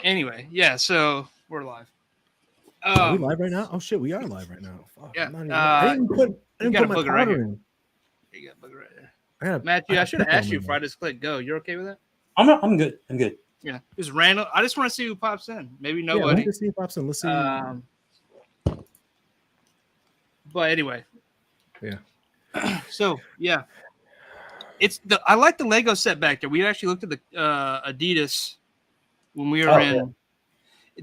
Anyway, yeah. So we're live. Are we live right now? Oh shit, we are live right now. Fuck, Yeah. I'm not even, I didn't even put I You didn't got put a my booger right powder here. in. You got a booger right there. I Matthew, I got should have pickle in asked my you before I mouth. just click go. You're okay with that? I'm good. I'm good. Yeah. Just random. I just want to see who pops in. Maybe Yeah, let's nobody. just see if pops in. Let's see. Um, but anyway, Yeah. so yeah, it's the. I like the Lego set back there. We actually looked at the Adidas when we were Oh, in.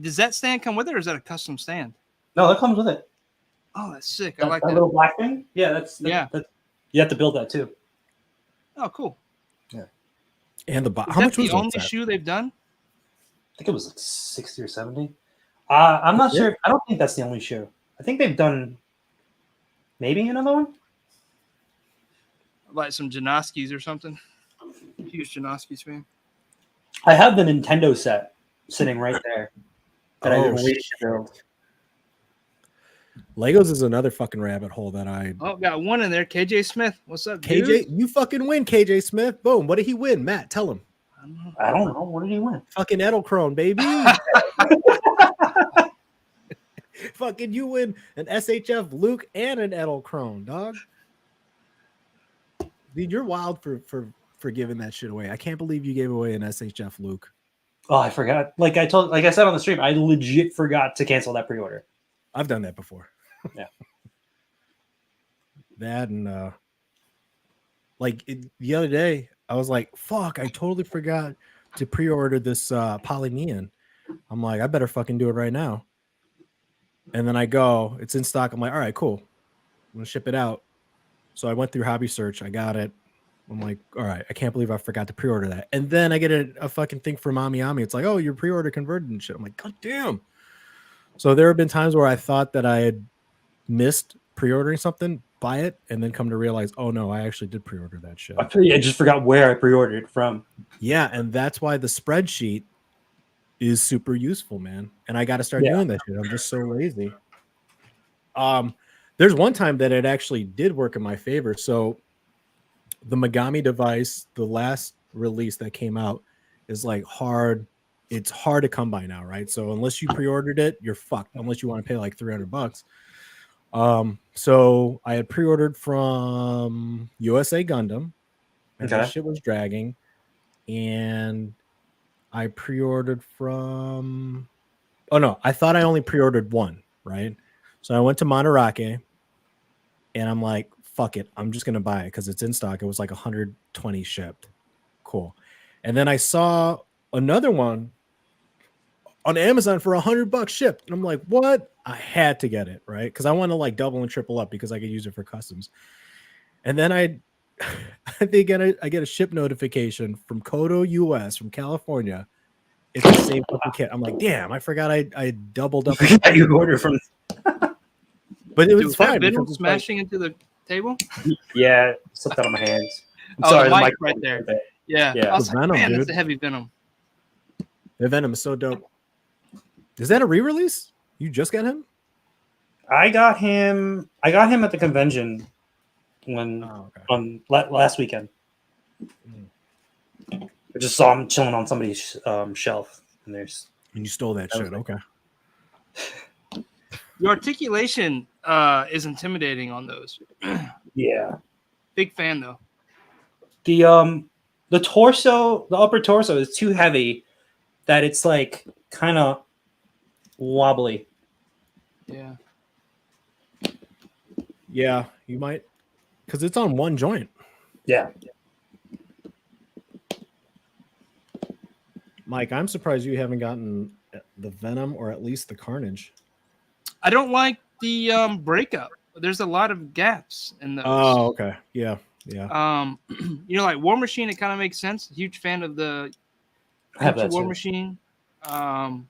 Does that stand come with it, or is that a custom stand? No, that comes with it. Oh, that's sick. I That, like that that. little black thing. Yeah, that's Yeah. you have to build that too. Oh, cool. Yeah. And the Is how that much the was only that? shoe they've done? I think it was like 60 or 70. I'm not That's sure. I don't think that's the only show. I think they've done maybe another one. Like some Janoskis or something. Huge Janoskis fan. I have the Nintendo set sitting right there that I've Oh been waiting shit. to build. Legos is another fucking rabbit hole that I. Oh, got one in there. KJ Smith. What's up, KJ, dude? you fucking win, KJ Smith. Boom. What did he win? Matt, tell him. I don't know. What did he win? Fucking Edelkrone, baby. Fucking you win an SHF Luke and an Edelkrone, dog. Dude, you're wild for giving that shit away. I can't believe you gave away an SHF Luke. Oh, I forgot. Like I said on the stream, I legit forgot to cancel that pre-order. I've done that before. Yeah. That and the other day, I was like, fuck, I totally forgot to pre-order this Polynean. I'm like, I better fucking do it right now. And then I go, it's in stock. I'm like, all right, cool. I'm gonna ship it out. So I went through Hobby Search, I got it. I'm like, all right, I can't believe I forgot to pre-order that. And then I get a fucking thing from Ami. It's like, oh, your pre-order converted and shit. I'm like, god damn. So there have been times where I thought that I had missed pre-ordering something, buy it, and then come to realize, oh no, I actually did pre-order that shit. I just forgot where I pre-ordered from. Yeah, and that's why the spreadsheet is super useful, man. And I got to start doing that shit. I'm just so lazy. There's one time that it actually did work in my favor. So the Megami device, the last release that came out, is like hard. It's hard to come by now, right? So unless you pre-ordered it, you're fucked. Unless you want to pay like $300. So I had pre-ordered from USA Gundam, and that shit was dragging. And I pre-ordered from. Oh no, I thought I only pre-ordered one, right? So I went to Monterake, and I'm like, fuck it, I'm just gonna buy it because it's in stock. It was like 120 shipped. Cool. And then I saw another one on Amazon for $100 shipped. And I'm like, what? I had to get it, right? Because I want to like double and triple up because I could use it for customs. And then I get a ship notification from Kodo US from California. It's the same fucking kit. I'm like, damn, I forgot I doubled up. You ordered from. But it was fine. Venom smashing into the table. Yeah, slipped out of my hands. I'm sorry, the mic right there. Yeah. I was The like, Venom, man, dude. that's a heavy Venom. The Venom is so dope. Is that a re-release? You just got him? I got him at the convention when on last weekend. I just saw him chilling on somebody's shelf, and you stole that shit. Okay. Your articulation is intimidating on those. Yeah. Big fan though. The torso, the upper torso is too heavy that it's like kind of wobbly. Yeah. Yeah, you might, because it's on one joint. Yeah. Mike, I'm surprised you haven't gotten the Venom or at least the Carnage. I don't like the breakup. There's a lot of gaps in those. Oh, okay. Yeah. Like War Machine, it kind of makes sense. Huge fan of the War Machine. But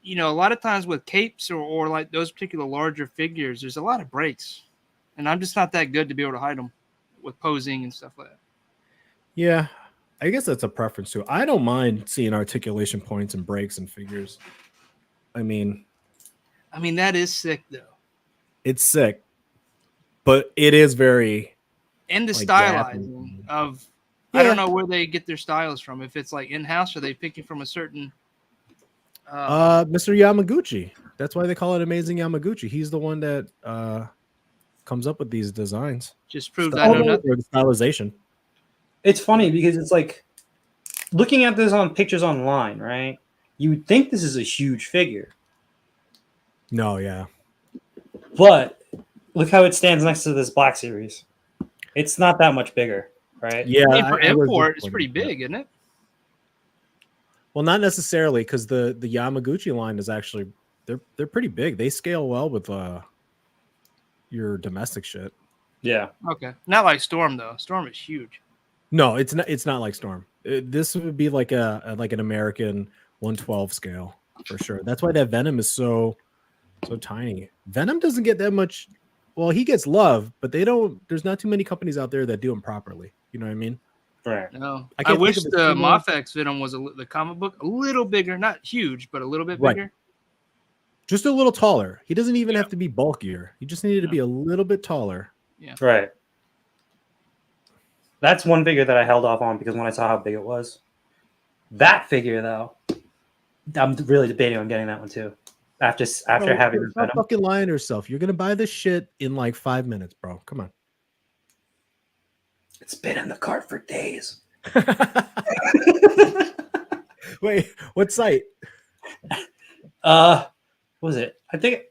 a lot of times with capes or like those particular larger figures, there's a lot of breaks, and I'm just not that good to be able to hide them with posing and stuff like that. Yeah, I guess that's a preference too. I don't mind seeing articulation points and breaks and figures. I mean, that is sick though. It's sick, but it is very. And the stylizing of I don't know where they get their styles from. If it's like in-house, or they picking from a certain Mr. Yamaguchi. That's why they call it Amazing Yamaguchi. He's the one that comes up with these designs. just proved I know nothing. Or the stylization. It's funny because it's like looking at this on pictures online, right? You would think this is a huge figure, No, yeah. but look how it stands next to this Black Series. It's not that much bigger, right? Yeah. I mean, for I was import, it's disappointed pretty with that. big, isn't it? Well, not necessarily, because the Yamaguchi line is actually they're pretty big. They scale well with your domestic shit. Yeah. Okay, not like Storm though. Storm is huge. No, it's not. It's not like Storm. This would be like an American 112 scale for sure. That's why that Venom is so tiny. Venom doesn't get that much. Well, he gets love, but they don't. There's not too many companies out there that do him properly. You know what I mean? Right. No, I I can't wish think of the a single one. Mafex Venom was the comic book a little bigger, not huge, but a little bit Right. bigger. Just a little taller. He doesn't even Yeah. have to be bulkier. He just needed to be a little bit taller. Right. That's one figure that I held off on because when I saw how big it was. That figure, though, I'm really debating on getting that one too. After Bro, having the stop Venom. fucking lying to yourself. You're gonna buy this shit in like 5 minutes, bro. Come on. It's been in the cart for days. Wait, what site? What was it? I think.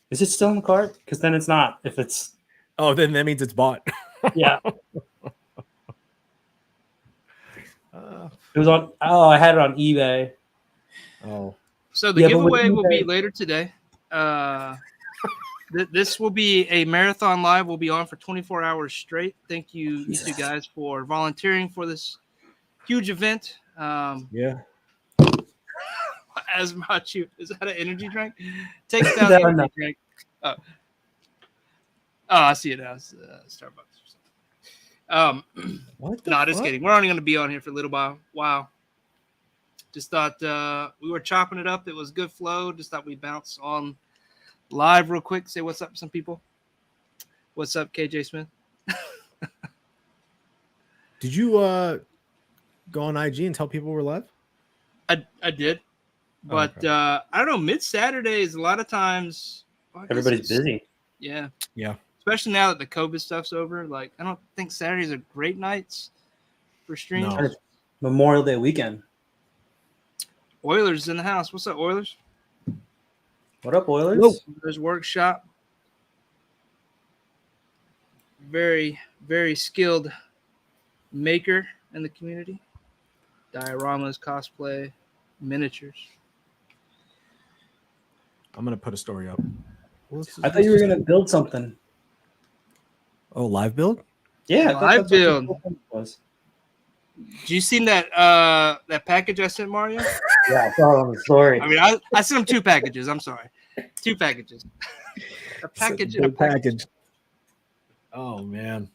Is it still in the cart? Because then it's not. If it's. Oh, then that means it's bought. Yeah. It was on. Oh, I had it on eBay. Oh. So the Yeah, but giveaway with will be eBay- later today. This will be a marathon live. We'll be on for 24 hours straight. Thank you, you two guys, for volunteering for this huge event. Yeah. As Matchu, is that an energy drink? Takes down No, energy no. drink. Oh, I see it now. It's Starbucks or something. What the No, just fuck? kidding. We're only going to be on here for a little while. Wow. Just thought we were chopping it up. It was good flow. Just thought we'd bounce on live real quick. Say what's up to some people. What's up, KJ Smith? Did you go on IG and tell people we're live? I did. But okay. I don't know. Mid-Saturdays, a lot of times. Well, I guess Everybody's it's- busy. Yeah. Yeah. Especially now that the COVID stuff's over. Like, I don't think Saturdays are great nights for streams. No. Memorial Day weekend. Oilers in the house. What's up, Oilers? What up, Oilers? Hello. Oilers workshop. Very, very skilled maker in the community. Dioramas, cosplay, miniatures. I'm gonna put a story up. I thought you were gonna build something. Oh, live build? Yeah, I Live thought that's what the build. whole thing was. Did you seen that that package I sent Mario? Yeah, I saw it on the story. I mean, I sent him 2 packages. I'm sorry, 2 packages. A package and a Big package. Oh man.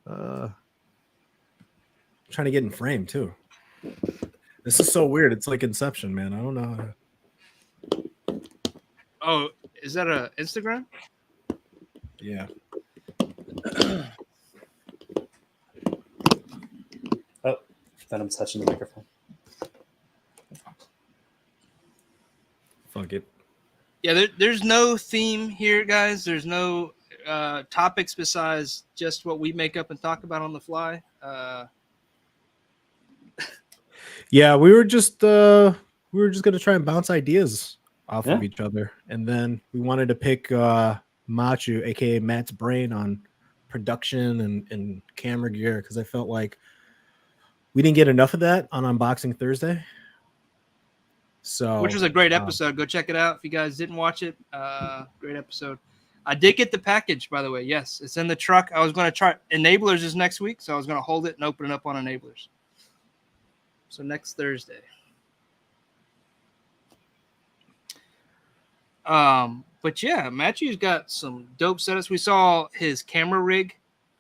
Trying to get in frame too. This is so weird. It's like Inception, man. I don't know. Oh, is that a Instagram? Yeah. Oh, Venom's touching the microphone. Fuck it. Yeah, there's no theme here, guys. There's no topics besides just what we make up and talk about on the fly. Yeah, we were just gonna try and bounce ideas off of each other, and then we wanted to pick Matchu, aka Matt's brain, on production and camera gear, because I felt like we didn't get enough of that on Unboxing Thursday. So, which was a great episode. Go check it out if you guys didn't watch it. Great episode. I did get the package, by the way. Yes, it's in the truck. I was going to try Enablers is next week, so I was going to hold it and open it up on Enablers. So next Thursday. But yeah, Matthew's got some dope setups. We saw his camera rig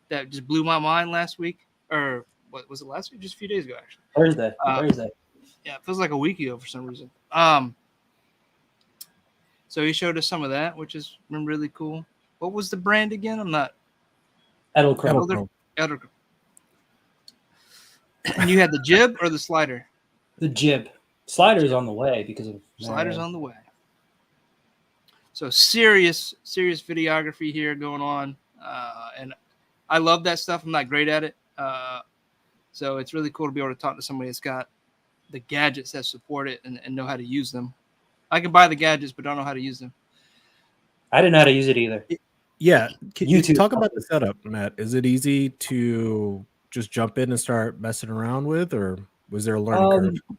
that just blew my mind last week, or what was it last week? Just a few days ago, actually. Thursday. Yeah, it feels like a week ago for some reason. So he showed us some of that, which has been really cool. What was the brand again? I'm not. Edelchrome. Elder. And you had the jib or the slider? The jib. Slider's on the way because of Slider's on the way. So serious videography here going on, and I love that stuff. I'm not great at it, so it's really cool to be able to talk to somebody that's got the gadgets that support it and know how to use them. I can buy the gadgets, but don't know how to use them. I didn't know how to use it either. Yeah, can you YouTube. talk about the setup, Matt? Is it easy to just jump in and start messing around with, or was there a learning curve?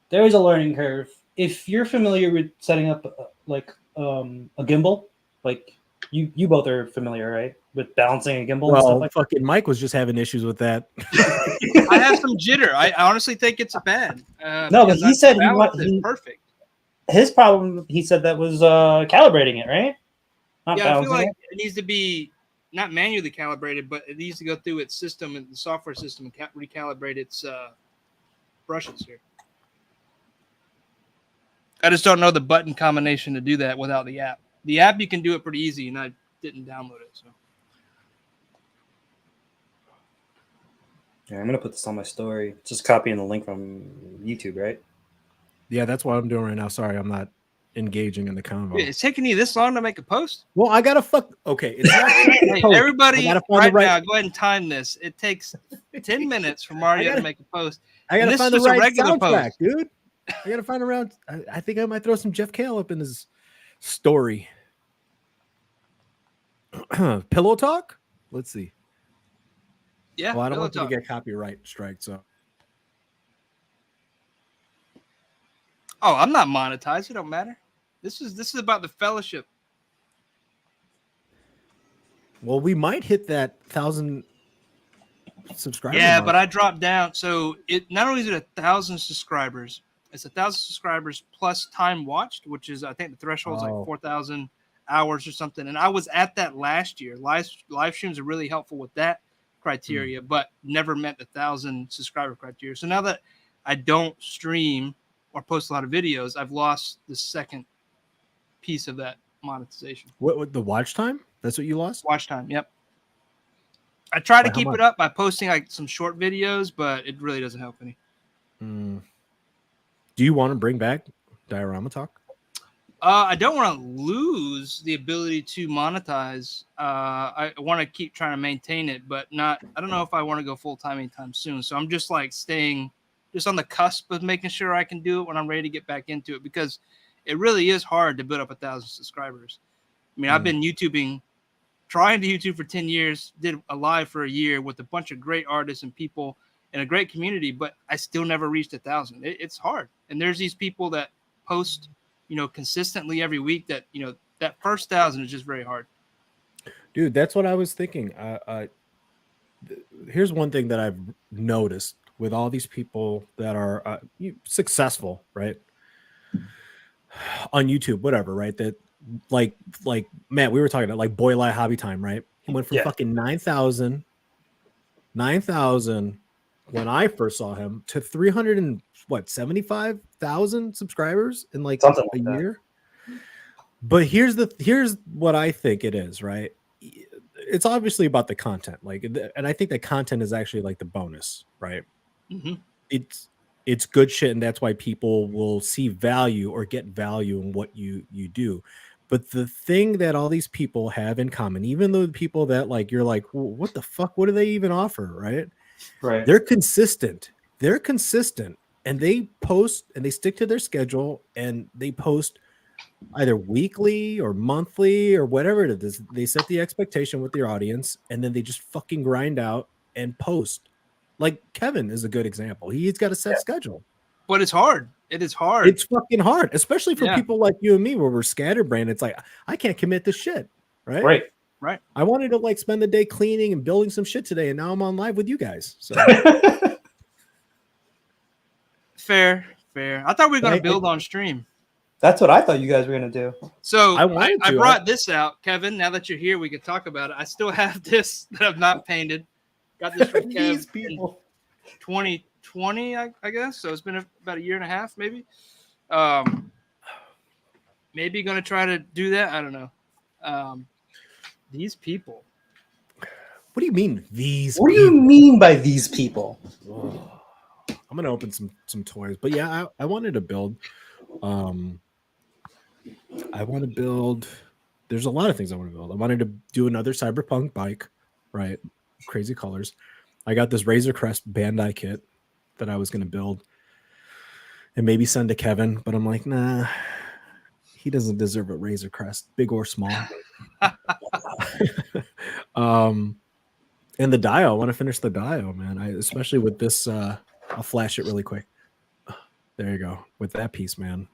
There is a learning curve. If you're familiar with setting up a gimbal, like you both are familiar, right? With balancing a gimbal and stuff like fucking Mike was just having issues with that. I have some jitter. I honestly think it's bad. No, but he said perfect. His problem, he said, that was calibrating it, right? Not I feel like it needs to be not manually calibrated, but it needs to go through its system and the software system and recalibrate its brushes here. I just don't know the button combination to do that without the app. The app, you can do it pretty easy, and I didn't download it. So. Yeah, I'm going to put this on my story. Just copying the link from YouTube, right? Yeah, that's what I'm doing right now. Sorry, I'm not engaging in the convo. It's taking you this long to make a post? Well, I got to okay. It's not hey, everybody right now, go ahead and time this. It takes 10 minutes for Mario to make a post. I got to find the right soundtrack, dude. I got to find around. I think I might throw some Jeff Cale up in his story. Pillow Talk? Let's see. Yeah. Well, I don't want to get copyright strike, so. Oh, I'm not monetized. It don't matter. This is about the fellowship. Well, we might hit that 1,000 subscribers. Yeah, but I dropped down. So it not only is it 1,000 subscribers, it's 1,000 subscribers plus time watched, which is I think the threshold is like 4,000 hours or something. And I was at that last year. Live streams are really helpful with that criteria, but never met the 1,000 subscriber criteria. So now that I don't stream or post a lot of videos, I've lost the second piece of that monetization. What the watch time? That's what you lost? Watch time, yep. I try to keep it up by posting like some short videos, but it really doesn't help any. Do you want to bring back Diorama Talk? I don't want to lose the ability to monetize. I want to keep trying to maintain it, but not. I don't know if I want to go full time anytime soon. So I'm just like staying just on the cusp of making sure I can do it when I'm ready to get back into it, because it really is hard to build up 1,000 subscribers. I mean, I've been trying to YouTube for 10 years, did a live for a year with a bunch of great artists and people in a great community, but I still never reached 1,000. It's hard. And there's these people that post, consistently every week that, that first 1,000 is just very hard. Dude, that's what I was thinking. Here's one thing that I've noticed with all these people that are successful, right? On YouTube, whatever, right? That like Matt, we were talking about like Boy Lie Hobby Time, right? He went from fucking 9,000 when I first saw him to 375,000 subscribers in like something a year. But here's what I think it is, right? It's obviously about the content, and I think that content is actually like the bonus, right? Mm-hmm. It's good shit, and that's why people will see value or get value in what you do. But the thing that all these people have in common, even though the people that like you're like, well, what the fuck? What do they even offer? Right. They're consistent. And they post and they stick to their schedule, and they post either weekly or monthly or whatever it is. They set the expectation with their audience, and then they just fucking grind out and post. Like Kevin is a good example. He's got a set schedule. But it's hard. It is hard. It's fucking hard, especially for people like you and me where we're scatterbrained. It's like, I can't commit to shit. Right. I wanted to like spend the day cleaning and building some shit today, and now I'm on live with you guys. So fair. I thought we were going to build on stream. That's what I thought you guys were going to do. So I brought this out, Kevin. Now that you're here, we can talk about it. I still have this that I've not painted. Got this from Kev in 2020, I guess. So it's been about a year and a half, maybe. Maybe going to try to do that. I don't know. These people. What do you mean these? What do you mean by these people? Oh, I'm gonna open some toys, but yeah, I wanted to build. I want to build. There's a lot of things I want to build. I wanted to do another cyberpunk bike, right? Crazy colors. I got this Razor Crest Bandai kit that I was going to build and maybe send to Kevin, but I'm like, nah, he doesn't deserve a Razor Crest, big or small. And the Dio, I want to finish the Dio, man. Especially with this, I'll flash it really quick. There you go. With that piece, man.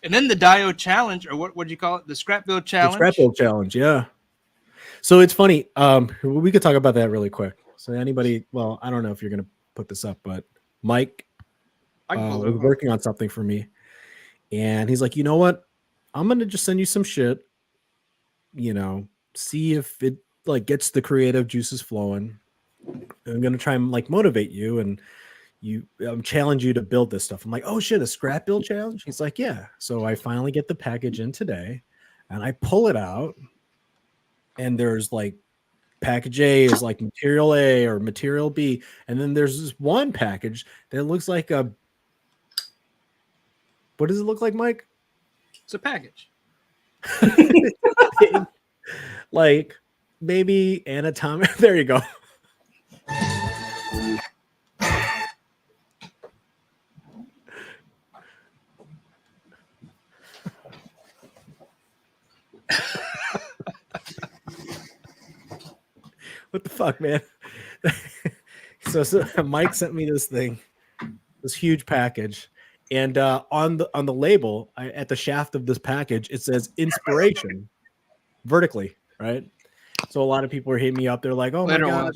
And then the Dio challenge, or what would you call it? The scrap build challenge. The scrap build challenge, yeah. So it's funny. We could talk about that really quick. So anybody, well, I don't know if you're gonna put this up, but Mike was working on something for me, and he's like, you know what? I'm gonna just send you some shit. You know, see if it like gets the creative juices flowing. I'm gonna try and like motivate you and challenge you to build this stuff. I'm like, oh shit, a scrap build challenge? He's like, yeah. So I finally get the package in today, and I pull it out, and there's like package A is like material A or material B, and then there's this one package that looks like a. What does it look like, Mike? It's a package. Like maybe anatomic. There you go. What the fuck, man? so Mike sent me this thing, this huge package, and on the label, at the shaft of this package, it says inspiration vertically, right? So a lot of people are hitting me up. They're like, "Oh my god,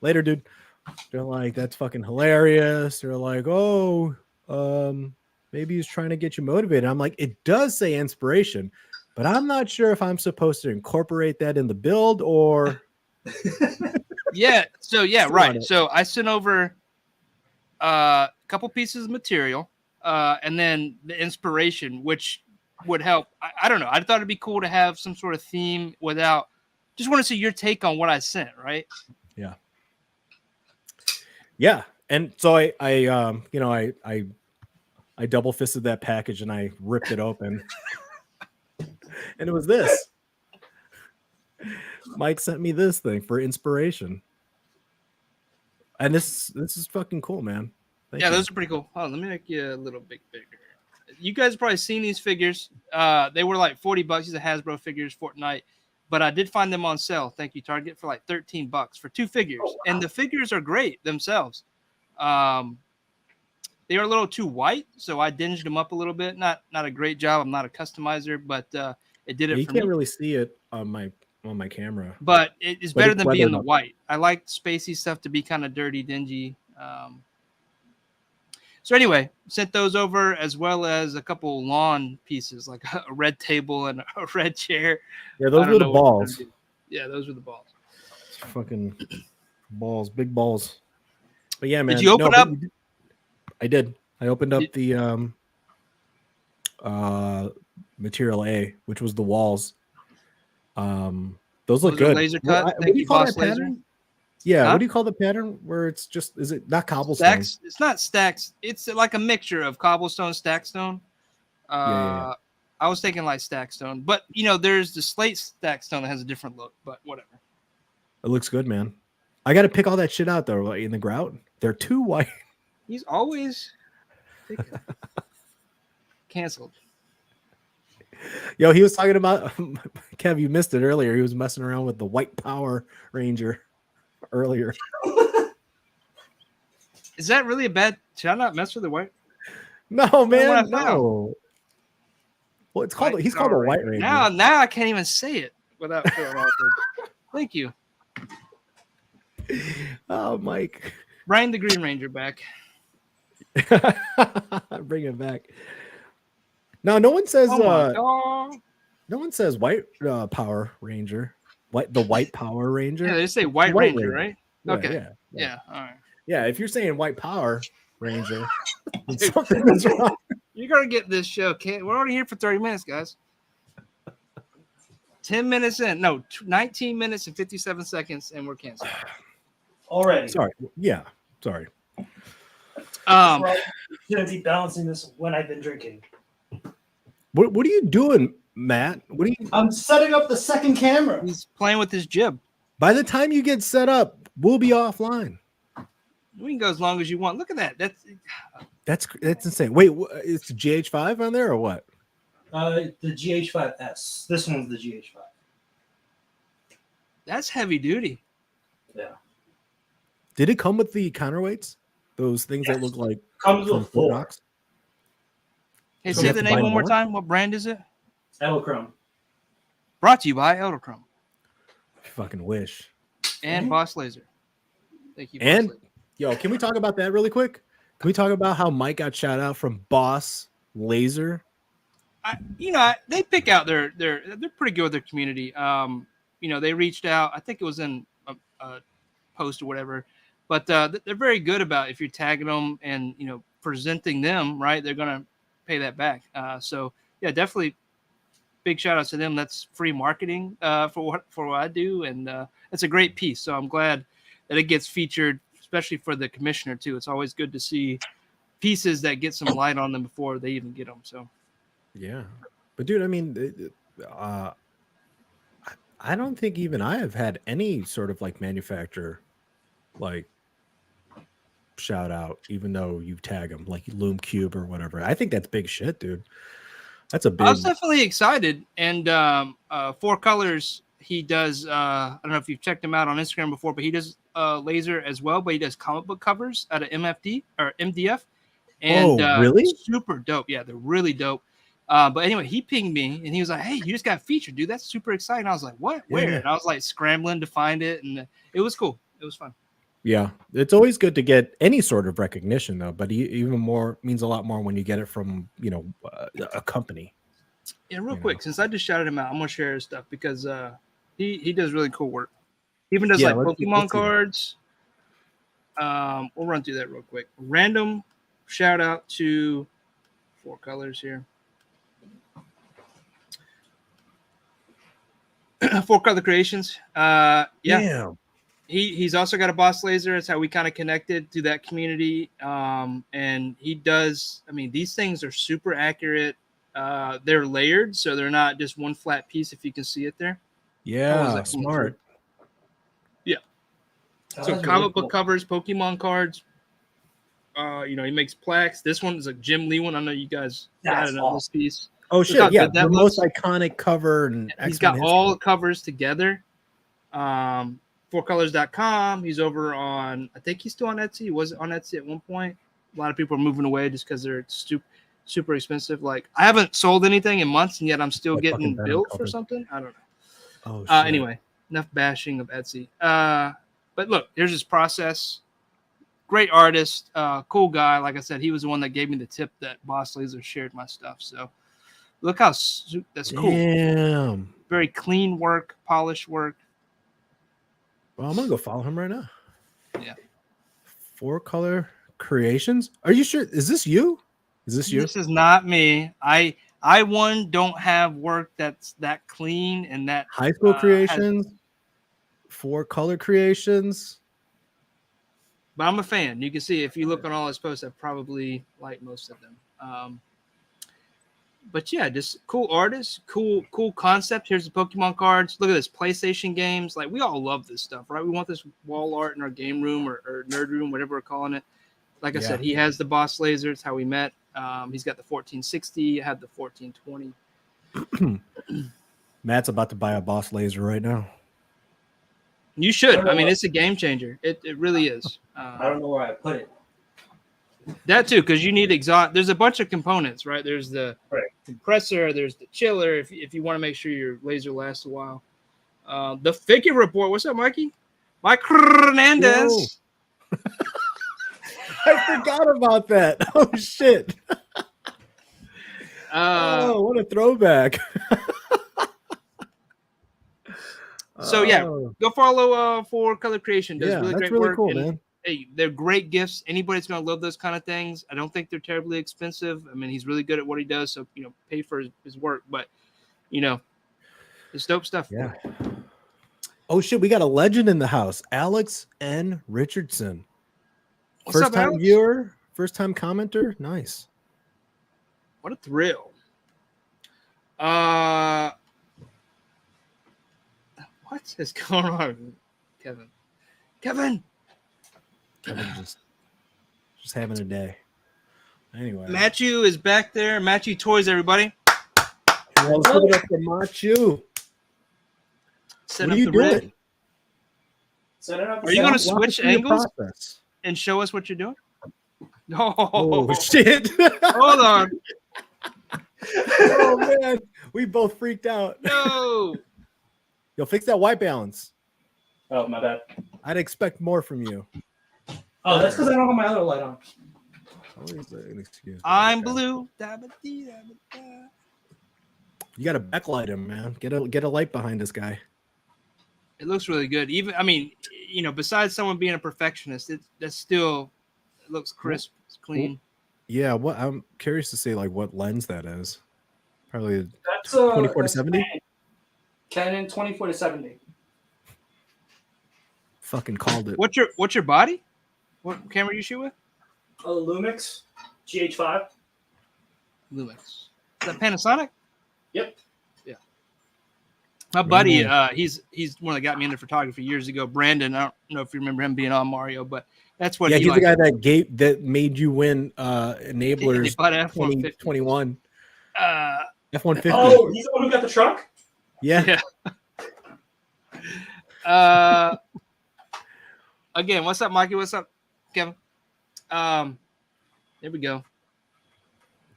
later, dude." They're like, "That's fucking hilarious." They're like, "Oh, maybe he's trying to get you motivated." I'm like, "It does say inspiration, but I'm not sure if I'm supposed to incorporate that in the build or." Yeah. So yeah, right. So I sent over a couple pieces of material, and then the inspiration, which would help. I don't know. I thought it'd be cool to have some sort of theme without. Just want to see your take on what I sent, right? Yeah. Yeah, and so I double fisted that package and I ripped it open, and it was this. Mike sent me this thing for inspiration, and this is fucking cool, man. Thank you. Those are pretty cool. Oh, let me make you a little bit bigger. You guys have probably seen these figures. They were like $40. These are Hasbro figures, Fortnite, but I did find them on sale. Thank you, Target, for like $13 for 2 figures, and the figures are great themselves. They are a little too white, so I dinged them up a little bit. Not a great job. I'm not a customizer, but it did it. You can't really see it on my camera, but it is better than being the white. I like spacey stuff to be kind of dirty, dingy. So anyway, sent those over as well as a couple lawn pieces, like a red table and a red chair. Yeah, those were the balls. Yeah, those were the balls. Fucking balls, big balls. But yeah, man. Did you open up? I did. I opened up the material A, which was the walls. Those look good. Laser cut. What do you call that pattern? Yeah, huh? What do you call the pattern where it's just, is it not cobblestone? Stacks. It's not stacks. It's like a mixture of cobblestone, stackstone. Yeah. I was thinking like stackstone, but you know, there's the slate stackstone that has a different look, but whatever. It looks good, man. I got to pick all that shit out though, like in the grout. They're too white. He's always canceled. Yo, he was talking about, Kev, you missed it earlier. He was messing around with the White Power Ranger earlier. Is that really a bad? Should I not mess with the white? No, man, no. Well, it's called. He's called a White Ranger. Now I can't even say it without feeling awkward. Thank you. Oh, Mike. Bring the Green Ranger back. Bring it back. No one says. No one says White Power Ranger. The White Power Ranger. Yeah, they say White Ranger, right? Yeah, okay. Yeah. All right. Yeah, if you're saying White Power Ranger, something is wrong. You're gonna get this show. We're already here for 30 minutes, guys. 10 minutes in. No, 19 minutes and 57 seconds, and we're canceled. Already. Sorry. Yeah. Sorry. Shouldn't be balancing this when I've been drinking. What are you doing, Matt? I'm setting up the second camera. He's playing with his jib. By the time you get set up, we'll be offline. We can go as long as you want. Look at that. That's insane. Wait, it's the GH5 on there or what? The GH5S. This one's the GH5. That's heavy duty. Yeah. Did it come with the counterweights? Those things that look like comes with 4. Hey, So say the name one more time. What brand is it? Edelchrome. Brought to you by Edelchrome. Fucking wish. And Boss Laser. Thank you. And yo, can we talk about that really quick? Can we talk about how Mike got shout out from Boss Laser? They pick out they're pretty good with their community. They reached out. I think it was in a post or whatever, but they're very good about if you're tagging them and presenting them right. They're gonna pay that back. So yeah, definitely big shout out to them. That's free marketing for what I do, and it's a great piece. So I'm glad that it gets featured, especially for the commissioner too. It's always good to see pieces that get some light on them before they even get them. So yeah, but dude, I mean, I don't think even I have had any sort of like manufacturer like shout out, even though you tag them like Loom Cube or whatever. I think that's big shit, dude. That's a big. I was definitely excited. And 4 Colors, he does. I don't know if you've checked him out on Instagram before, but he does laser as well. But he does comic book covers out of MFD or MDF. And really? Super dope. Yeah, they're really dope. But anyway, he pinged me and he was like, "Hey, you just got featured, dude. That's super exciting." I was like, "What? Where?" Yeah. And I was like scrambling to find it, and it was cool. It was fun. Yeah, it's always good to get any sort of recognition, though. But even more means a lot more when you get it from a company. Yeah, real quick, since I just shouted him out, I'm gonna share his stuff because he does really cool work. He even does Pokemon cards. We'll run through that real quick. Random shout out to 4 Colors here. 4 Color Creations. Yeah. He's also got a Boss Laser. It's how we kind of connected to that community. And he does, I mean, these things are super accurate. They're layered, so they're not just one flat piece, if you can see it there. Yeah, smart. Yeah. So comic book covers, Pokemon cards. He makes plaques. This one is a Jim Lee one. I know you guys got it on this piece. Oh shit! Yeah, the most iconic cover, and he's got all the covers together. 4colors.com. He's over on. I think he's still on Etsy. He was on Etsy at one point. A lot of people are moving away just because they're super expensive. Like I haven't sold anything in months, and yet I'm still getting billed for something. I don't know. Oh. Anyway, enough bashing of Etsy. But look, here's his process. Great artist, cool guy. Like I said, he was the one that gave me the tip that Boss Laser shared my stuff. So look how that's cool. Damn. Very clean work, polished work. Well, I'm gonna go follow him right now. Yeah. 4 Color Creations. Are you sure? Is this you? Is this you? This is not me. I don't have work that's that clean and that High School Creations. 4 Color Creations. But I'm a fan. You can see if you look on all his posts, I probably like most of them. But yeah, just cool artists, cool concept. Here's the Pokemon cards. Look at this, PlayStation games. Like we all love this stuff, right? We want this wall art in our game room or nerd room, whatever we're calling it. Like I said, he has the Boss Laser. It's how we met. He's got the 1460. I had the 1420. Matt's about to buy a Boss Laser right now. You should. I mean, it's a game changer. It really is. I don't know where I put it. That too, because you need exhaust. There's a bunch of components, right? There's the compressor. There's the chiller. If you want to make sure your laser lasts a while. The figure report. What's up, Mikey? Mike Hernandez. I forgot about that. Oh shit. What a throwback. So yeah, go follow 4 Color Creation. Does really great work. Cool, man. Hey, they're great gifts. Anybody's gonna love those kind of things. I don't think they're terribly expensive. I mean, he's really good at what he does, so pay for his work. But It's dope stuff. Yeah. Oh shit, we got a legend in the house. Alex N. Richardson. What's First up, time Alex? viewer, first time commenter. Nice. What a thrill. What is going on, Kevin? Kevin just having a day. Anyway. Matchu is back there. Matchu Toys, everybody. Let's give it up for Matchu. Setting What are you up the rig. doing? Are you going to switch angles and show us what you're doing? No. Oh shit! Hold on. Oh man, we both freaked out. No. Yo, fix that white balance. Oh, my bad. I'd expect more from you. Oh, that's because I don't have my other light on. Always an excuse. I'm blue. You got to backlight him, man. Get a light behind this guy. It looks really good. Even, I mean, you know, besides someone being a perfectionist, it looks crisp, it's clean. Yeah, what I'm curious to see, like, what lens that is. Probably That's 24 to 70. Canon 24 to 70. Fucking called it. What's your body? What camera you shoot with? Lumix GH5. Lumix. Is that Panasonic? Yep. Yeah. My buddy, he's one that got me into photography years ago. Brandon, I don't know if you remember him being on Mario, but that's what. Yeah, he's the guy that made you win enablers. F-150. 2021. F-150. Oh, he's the one who got the truck. Yeah. Again, what's up, Mikey? What's up, Kevin? There we go.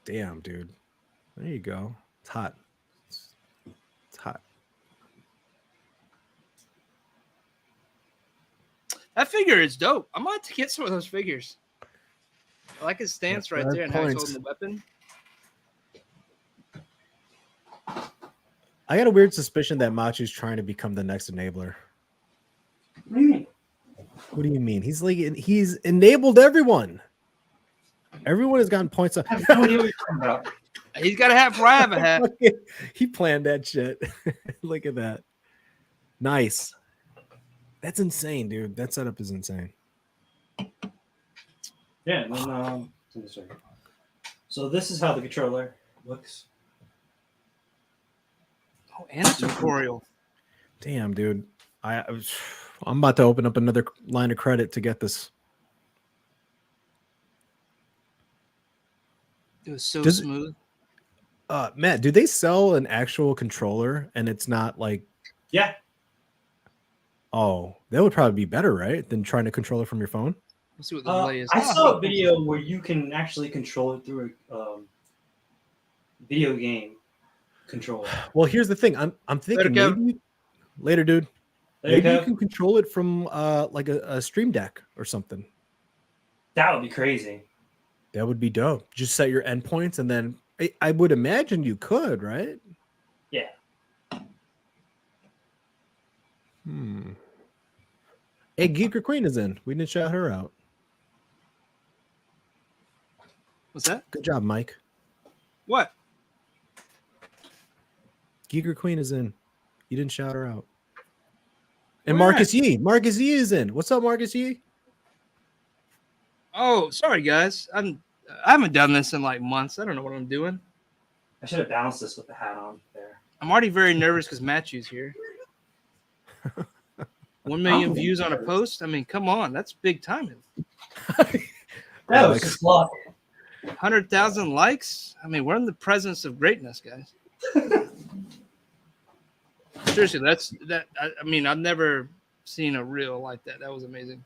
Damn, dude. There you go. It's hot. It's hot. That figure is dope. I'm about to get some of those figures. I like his stance right there and how he's holding the weapon. I got a weird suspicion that Machu's trying to become the next enabler. What do you mean? What do you mean? He's enabled everyone. Everyone has gotten points up. I have no idea what you're talking about. He's got a hat before I have a hat. He planned that shit. Look at that. Nice. That's insane, dude. That setup is insane. Yeah, and then so this is how the controller looks. Oh, and a tutorial. Damn, dude. I'm about to open up another line of credit to get this. It was so smooth. Matt, do they sell an actual controller and it's not like? Yeah. Oh, that would probably be better, right? Than trying to control it from your phone. Let's see what the delay is. I saw a video where you can actually control it through a video game controller. Well, here's the thing. I'm thinking later, dude. Maybe you can control it from like a Stream Deck or something. That would be crazy. That would be dope. Just set your endpoints, and then I would imagine you could, right? Yeah. Hey, Geeker Queen is in. We didn't shout her out. What's that? Good job, Mike. What? Geeker Queen is in. You didn't shout her out. And Where? Marcus Yee. Marcus Yee is in. What's up, Marcus Yee? Oh, sorry, guys. I haven't done this in like months. I don't know what I'm doing. I should have balanced this with the hat on there. I'm already very nervous because Matchu's here. 1 million views on a post. I mean, come on. That's big timing. That was just luck. 100,000 likes. I mean, we're in the presence of greatness, guys. Seriously, I mean, I've never seen a reel like that. That was amazing.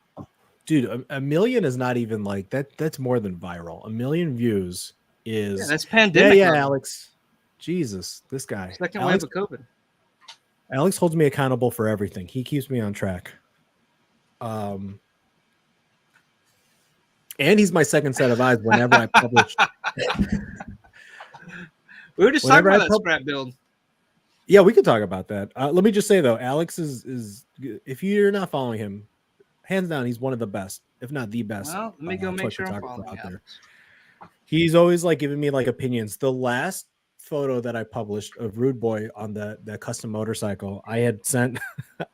Dude, a million is not even like that. That's more than viral. 1 million views is. That's pandemic. Yeah, Alex. Jesus, this guy. Second wave of COVID. Alex holds me accountable for everything. He keeps me on track. And he's my second set of eyes whenever I publish. We were just talking about that scrap build. Yeah, we could talk about that. Let me just say though, Alex is if you're not following him, hands down, he's one of the best, if not the best. Well, let me go make sure I'm following out there. He's always like giving me like opinions. The last photo that I published of Rude Boy on the custom motorcycle, I had sent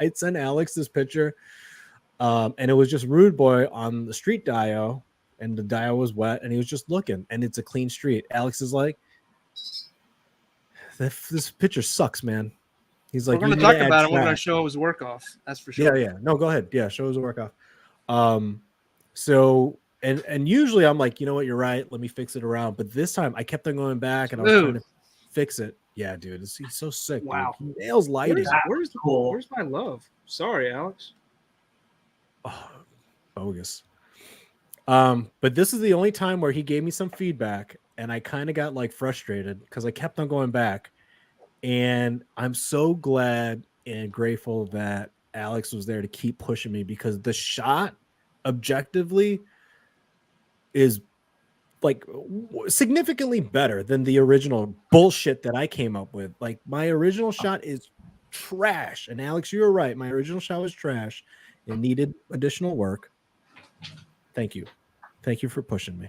I'd sent Alex this picture, and it was just Rude Boy on the street dio, and the dio was wet, and he was just looking, and it's a clean street. Alex is like, this picture sucks, man. He's like, we're going to talk about it. We're going to show his work off. That's for sure. Yeah. No, go ahead. Yeah, show his work off. So and usually I'm like, you know what, you're right. Let me fix it around. But this time I kept on going back and I was trying to fix it. Yeah, dude, he's so sick. Wow, dude. He nails lighting. Where's my love? Sorry, Alex. Oh, bogus. But this is the only time where he gave me some feedback, and I kind of got like frustrated because I kept on going back. And I'm so glad and grateful that Alex was there to keep pushing me, because the shot objectively is like significantly better than the original bullshit that I came up with. Like, my original shot is trash. And Alex, you were right. My original shot was trash and needed additional work. Thank you. Thank you for pushing me.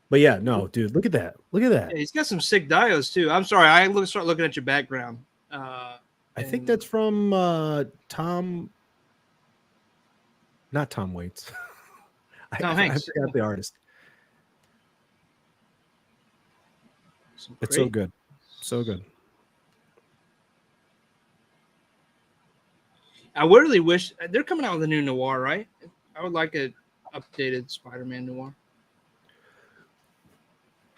But yeah, no, dude, look at that. Look at that. Yeah, he's got some sick diodes too. I'm sorry, I start looking at your background. I think that's from Tom. Not Tom Waits. Tom Hanks. I forgot the artist. It's so good. So good. I really wish they're coming out with a new noir, right? I would like an updated Spider-Man noir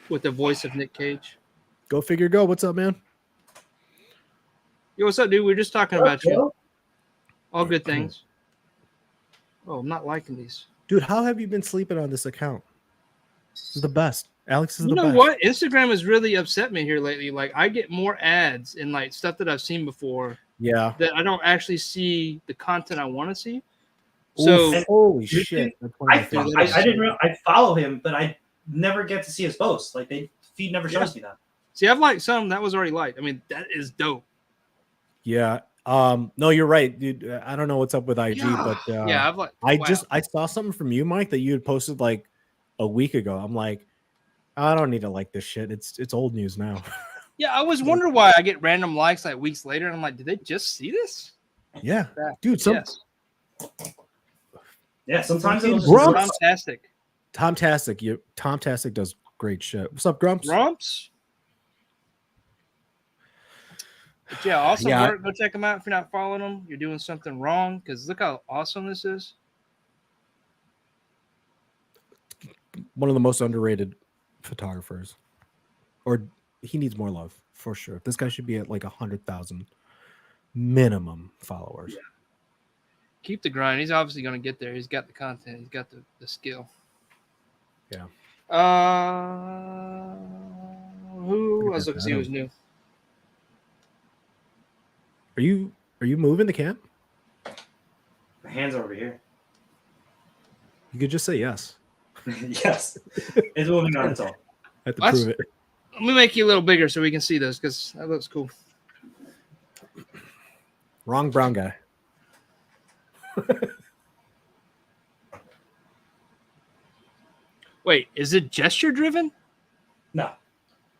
with the voice of Nick Cage. Go figure. Go. What's up, man? Yo, what's up, dude? We are just talking about you. All good things. Oh, I'm not liking these. Dude, how have you been sleeping on this account? This is the best. Alex is the best. You know what? Instagram has really upset me here lately. Like, I get more ads and like stuff that I've seen before. Yeah. That I don't actually see the content I want to see. So holy shit! I didn't realize I follow him, but I never get to see his posts. Like, feed never shows me that. See, I've liked some that was already liked. I mean, that is dope. Yeah. No, you're right, dude. I don't know what's up with IG, but yeah, I've like. I saw something from you, Mike, that you had posted like a week ago. I'm like, I don't need to like this shit. It's old news now. Yeah, I was wondering why I get random likes like weeks later, and I'm like, did they just see this? Yeah, dude. Yeah, sometimes it's Tomtastic. Tomtastic does great shit. What's up, Grumps? Grumps. But yeah, awesome work. Go check them out if you're not following them. You're doing something wrong, because look how awesome this is. One of the most underrated photographers. Or he needs more love, for sure. This guy should be at like 100,000 minimum followers. Yeah. Keep the grind. He's obviously going to get there. He's got the content. He's got the skill. Yeah. Who? I was looking to see who's new. Are you moving the camp? My hand's over here. You could just say yes. Yes. It's moving on its own. I have to prove it. Let me make you a little bigger so we can see this, because that looks cool. Wrong brown guy. Wait, is it gesture driven? No.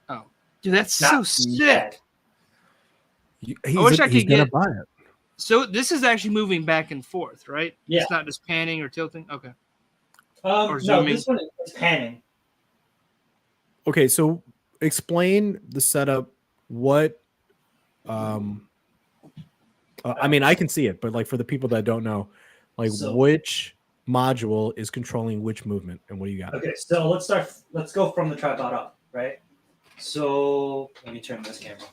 Oh, dude, that's so sick. I wish I could get buy it. So this is actually moving back and forth, right? Yeah. It's not just panning or tilting. Okay. No, this one is panning. Okay, so explain the setup. What? I mean, I can see it, but like for the people that don't know, like which module is controlling which movement, and what do you got? Okay, so let's go from the tripod up, right? So let me turn this camera.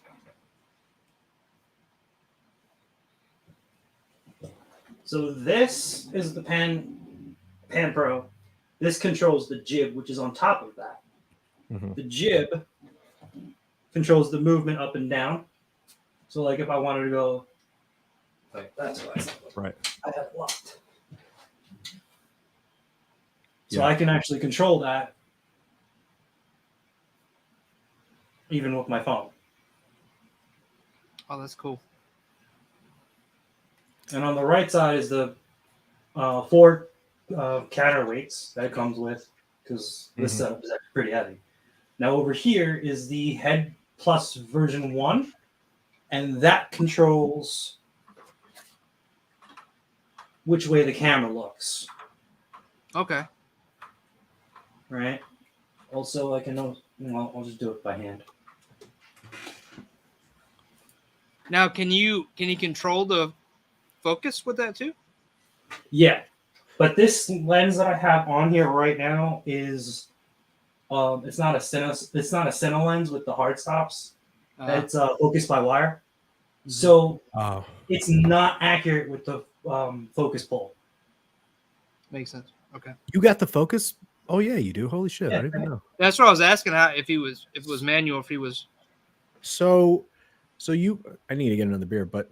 So this is the Pan Pro. This controls the jib, which is on top of that. Mm-hmm. The jib controls the movement up and down. So like if I wanted to go like that's right. I have it locked. So I can actually control that even with my phone. Oh, that's cool. And on the right side is the 4 counterweights that it comes with, because this setup is actually pretty heavy. Now over here is the Head Plus version 1, and that controls which way the camera looks. Okay. Right. Also, I can know. Well, I'll just do it by hand. Now, can you control the focus with that too? Yeah, but this lens that I have on here right now is, it's not a Cine lens with the hard stops. It's focus by wire, so it's not accurate with the focus pull. Makes sense. Okay. You got the focus? Oh yeah, you do. Holy shit! Yeah, I didn't even know. That's what I was asking. How if it was manual, if he was. So you, I need to get another beer, but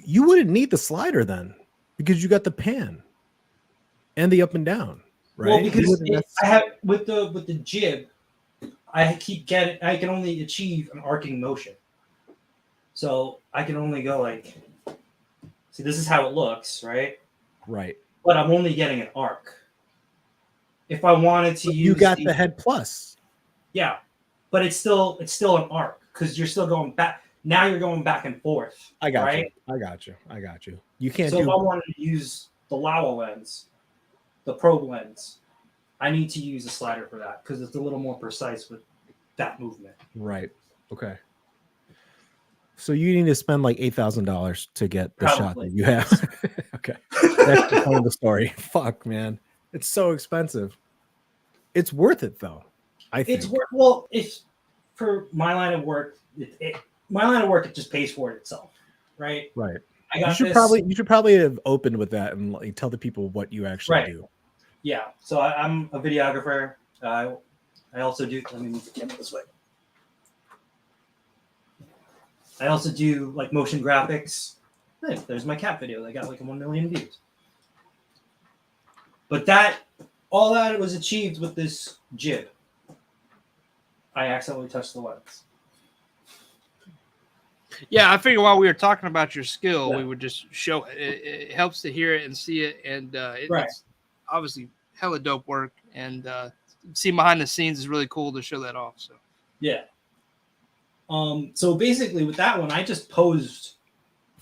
you wouldn't need the slider then because you got the pan and the up and down, right? Well, because I have with the jib, I can only achieve an arcing motion. So I can only go like, see, this is how it looks, right? Right. But I'm only getting an arc. If I wanted to use, you got the Head Plus. Yeah, but it's still an arc because you're still going back. Now you're going back and forth. I got right? you. I got you. I got you. You can't. So if I wanted to use the Laowa lens, the probe lens, I need to use a slider for that because it's a little more precise with that movement. Right. Okay. So you need to spend like $8,000 to get the shot that you have. Okay. That's the point of the story. Fuck, man. It's so expensive. It's worth it though. I think. It's worth. Well, it's for my line of work. My line of work, it just pays for it itself, right? Right. You should probably have opened with that and like, tell the people what you actually do. Yeah. So I'm a videographer. I also do. Let me move the camera this way. I also do like motion graphics. Hey, there's my cat video. They got like 1 million views. But all that was achieved with this jib. I accidentally touched the lens. Yeah, I figured while we were talking about your skill, we would just show it. It helps to hear it and see it, and it's obviously hella dope work. And seeing behind the scenes is really cool to show that off. So yeah. So basically, with that one, I just posed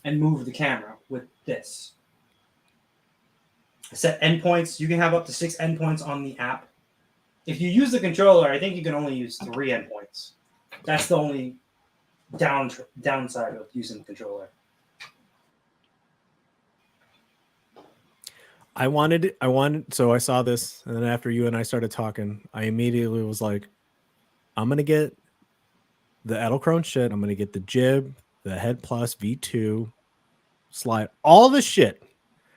and moved the camera with this. I set endpoints. You can have up to 6 endpoints on the app. If you use the controller, I think you can only use 3 endpoints. That's the only downside of using the controller. So I saw this, and then after you and I started talking, I immediately was like, I'm gonna get the Edelkrone shit. I'm gonna get the jib, the Head Plus V2 slide, all the shit.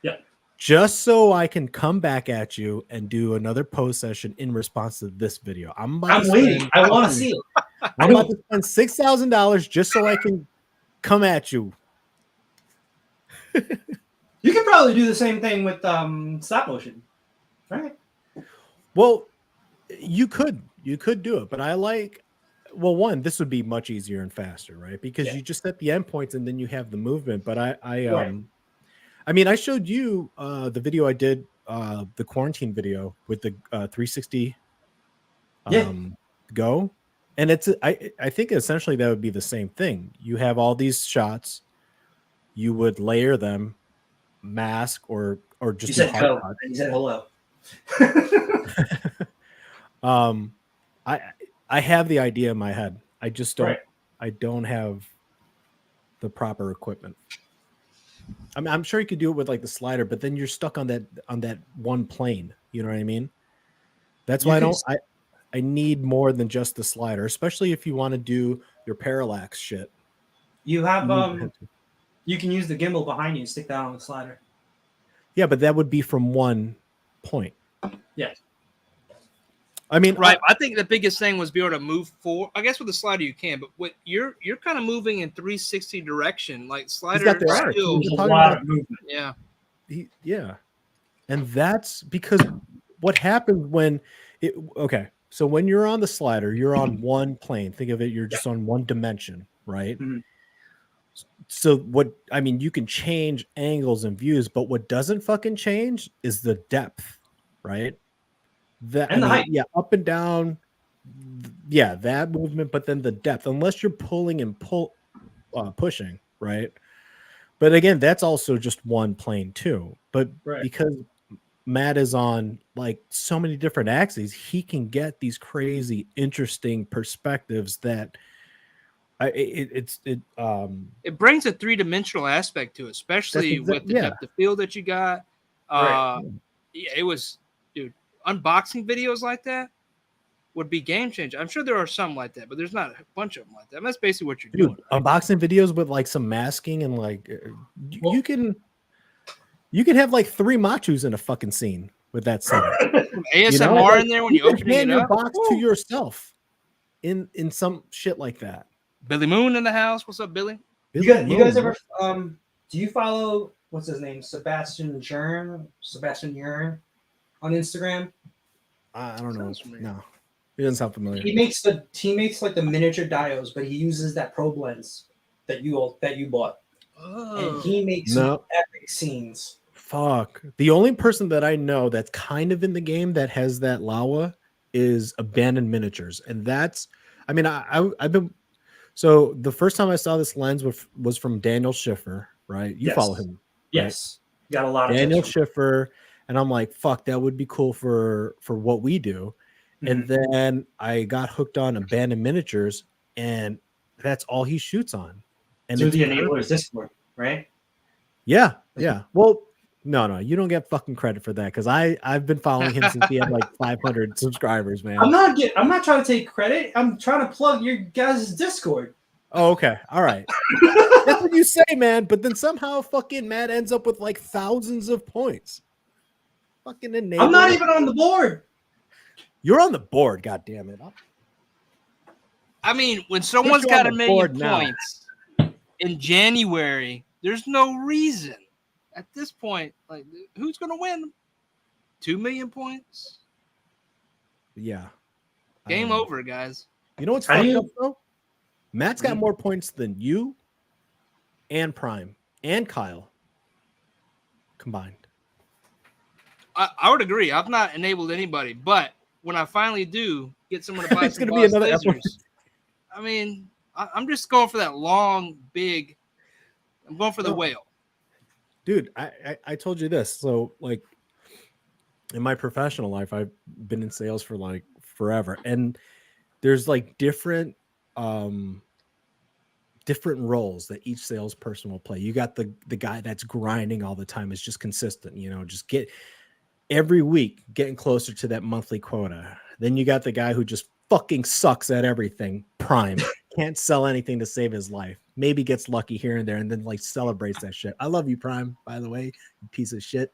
Yeah. Just so I can come back at you and do another post session in response to this video. I'm waiting. I want to see it. I'm about to spend $6,000 just so I can come at you. You could probably do the same thing with stop motion, right? Well, you could do it, but I like. Well, one, this would be much easier and faster, right? Because you just set the endpoints and then you have the movement. But I mean, I showed you the video I did, the quarantine video with the 360 Go. And I think essentially that would be the same thing. You have all these shots, you would layer them, mask or just. You said go. You said hello. I have the idea in my head. I just don't. Right. I don't have the proper equipment. I mean, I'm sure you could do it with like the slider, but then you're stuck on that one plane. You know what I mean? That's why I need more than just the slider, especially if you want to do your parallax shit. You have you can use the gimbal behind you and stick that on the slider. Yeah, but that would be from one point. Yeah. I mean, right. I think the biggest thing was be able to move forward. I guess with the slider you can, but with you're kind of moving in 360 direction. Like slider still a lot of movement. Yeah. Yeah. And that's because what happens when so when you're on the slider, you're on one plane. Think of it, you're just on one dimension, right? Mm-hmm. So you can change angles and views, but what doesn't fucking change is the depth, right? And the height. Yeah, up and down, yeah, that movement, but then the depth, unless you're pulling and pushing, right? But again, that's also just one plane too. But because Matt is on like so many different axes, he can get these crazy, interesting perspectives that it brings a three-dimensional aspect to it, especially with the depth of field that you got. Yeah, it was, dude, unboxing videos like that would be game changer. I'm sure there are some like that, but there's not a bunch of them like that. And that's basically what you're doing. Right? Unboxing videos with like some masking and like you can have like 3 Matchus in a fucking scene with that setup. ASMR in there when you open it up. Box to yourself in some shit like that. Billy Moon in the house. What's up, Billy? You guys ever do you follow what's his name? Sebastian Yearn on Instagram? I don't know. No. It doesn't sound familiar. He makes like the miniature dios, but he uses that probe lens that you bought. Oh. And he makes some epic scenes. Fuck. The only person that I know that's kind of in the game that has that Lawa is Abandoned Miniatures. And that's, I mean, I've been, so the first time I saw this lens was from Daniel Schiffer, right? You follow him. Yes. Right? Got a lot of Daniel Schiffer. And I'm like, fuck, that would be cool for what we do. And then I got hooked on Abandoned Miniatures, and that's all he shoots on. And through the Enablers Discord, right? Yeah, yeah. Well, no, you don't get fucking credit for that because I've been following him since he had like 500 subscribers, man. I'm not trying to take credit. I'm trying to plug your guys' Discord. Oh, okay, all right. That's what you say, man. But then somehow fucking Matt ends up with like thousands of points. Fucking Enabler. I'm not even on the board. You're on the board, god damn it. I mean, when someone's got 1 million points in January, there's no reason at this point. Like, who's going to win? 2 million points? Yeah. Game over, guys. You know what's funny though? Matt's got more points than you and Prime and Kyle combined. I would agree. I've not enabled anybody, but when I finally do get someone to buy it's going to be another episode. I mean, I'm just going for that long, big. I'm going for the whale. Dude, I told you this. So, like, in my professional life, I've been in sales for like forever, and there's like different roles that each salesperson will play. You got the guy that's grinding all the time, is just consistent. You know, just get every week getting closer to that monthly quota. Then you got the guy who just fucking sucks at everything. Prime. Can't sell anything to save his life. Maybe gets lucky here and there and then like celebrates that shit. I love you, Prime, by the way, you piece of shit.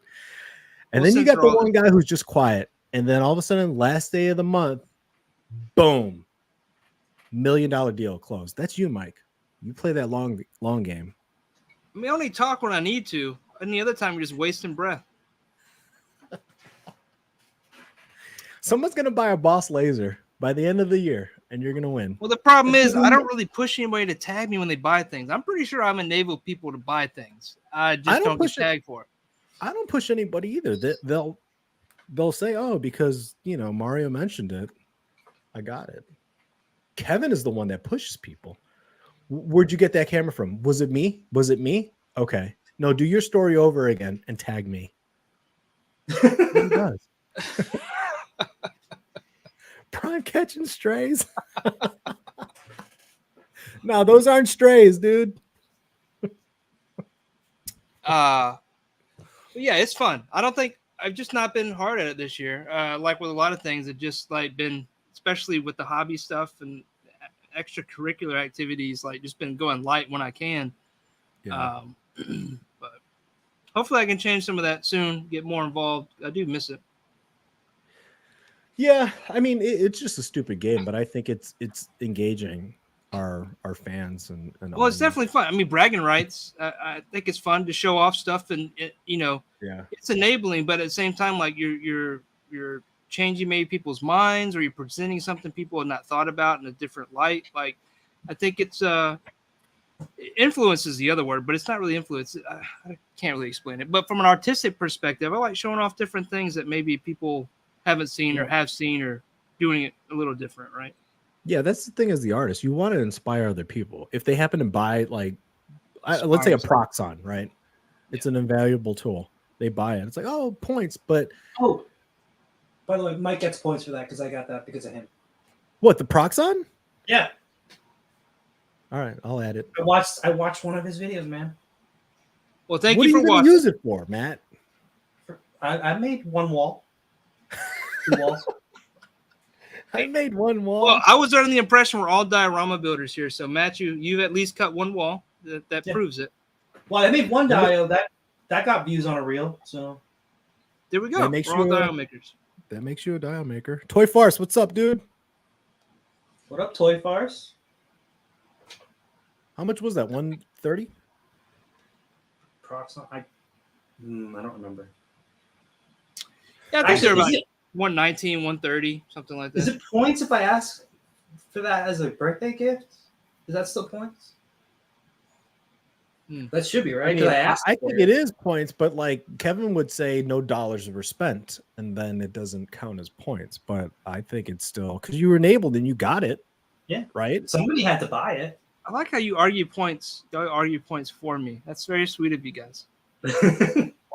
And then you got the one guy who's just quiet. And then all of a sudden, last day of the month, boom, $1 million deal closed. That's you, Mike. You play that long game. I mean, I only talk when I need to. Any other time, you're just wasting breath. Someone's going to buy a Boss Laser by the end of the year, and you're going to win. Well, the problem is I don't really push anybody to tag me when they buy things. I'm pretty sure I'm enable people to buy things. I just don't get tagged for it. I don't push anybody either. They'll say, oh, because, you know, Mario mentioned it. I got it. Kevin is the one that pushes people. Where'd you get that camera from? Was it me? Okay. No, do your story over again and tag me. He does. Prime catching strays. No, those aren't strays, dude. Yeah, it's fun. I've just not been hard at it this year. Like with a lot of things, it just like been, especially with the hobby stuff and extracurricular activities, like just been going light when I can. Yeah. But hopefully I can change some of that soon, get more involved. I do miss it. Yeah, I mean, it's just a stupid game, but I think it's engaging our fans and well, it's definitely fun. I mean, bragging rights. I think it's fun to show off stuff, and it's enabling, but at the same time, like you're changing maybe people's minds, or you're presenting something people have not thought about in a different light. Like, I think it's influence is the other word, but it's not really influence. I can't really explain it. But from an artistic perspective, I like showing off different things that maybe people haven't seen or have seen, or doing it a little different, right? Yeah, that's the thing as the artist. You want to inspire other people. If they happen to buy, like, let's say a Proxon, right? It's an invaluable tool. They buy it. It's like, oh, points. But oh, by the way, Mike gets points for that because I got that because of him. What, the Proxon? Yeah. All right, I'll add it. I watched one of his videos, man. Well, thank what you are for you watching. Use it for, Matt? I made one wall. 2 walls. I made one wall. Well, I was under the impression we're all diorama builders here. So, Matchu, you've at least cut one wall. That proves it. Well, I made one dio that got views on a reel. So there we go. We're all dio makers. That makes you a dio maker. Toy Farce, what's up, dude? What up, Toy Farce? How much was that? 130? I don't remember. Yeah, I think they're about 119, 130, something like that. Is it points if I ask for that as a birthday gift? Is that still points? That should be, right? I think it is points, but like Kevin would say, no dollars were spent, and then it doesn't count as points. But I think it's still because you were enabled and you got it. Yeah. Right? Somebody had to buy it. I like how you argue points. You argue points for me. That's very sweet of you guys.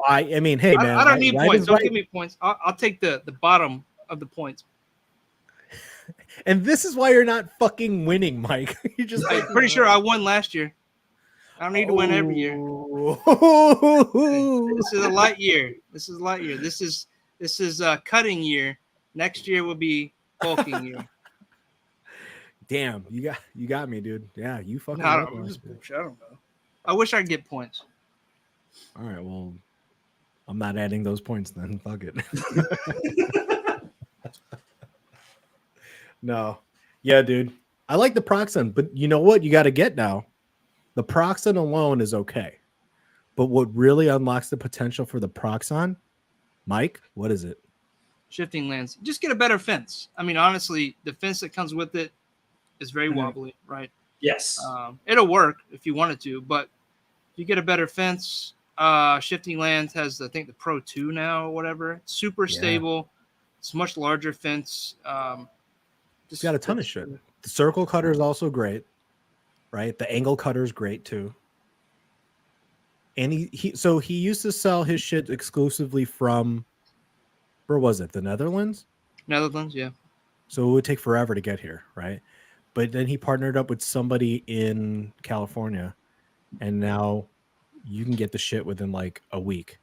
I mean, hey, man. I don't need points. Don't give me points. I'll take the bottom of the points. And this is why you're not fucking winning, Mike. You just I'm pretty sure I won last year. I don't need to win every year. This is a light year. This is a cutting year. Next year will be bulking year. Damn, you got me, dude. Yeah, you fucking. I don't know. I wish I could get points. All right, well, I'm not adding those points then. Fuck it. No. Yeah, dude. I like the Proxon, but you know what you got to get now? The Proxon alone is okay. But what really unlocks the potential for the Proxon, Mike, what is it? Shifting lands. Just get a better fence. I mean, honestly, the fence that comes with it is very wobbly, right? Yes. It'll work if you wanted to, but if you get a better fence, Shifting Lands has, I think, the Pro 2 now or whatever. It's super stable. It's much larger fence. It's got a ton of shit. The circle cutter is also great, right? The angle cutter is great too. And he used to sell his shit exclusively from, where was it? The Netherlands? Netherlands, yeah. So it would take forever to get here, right? But then he partnered up with somebody in California, and now you can get the shit within like a week.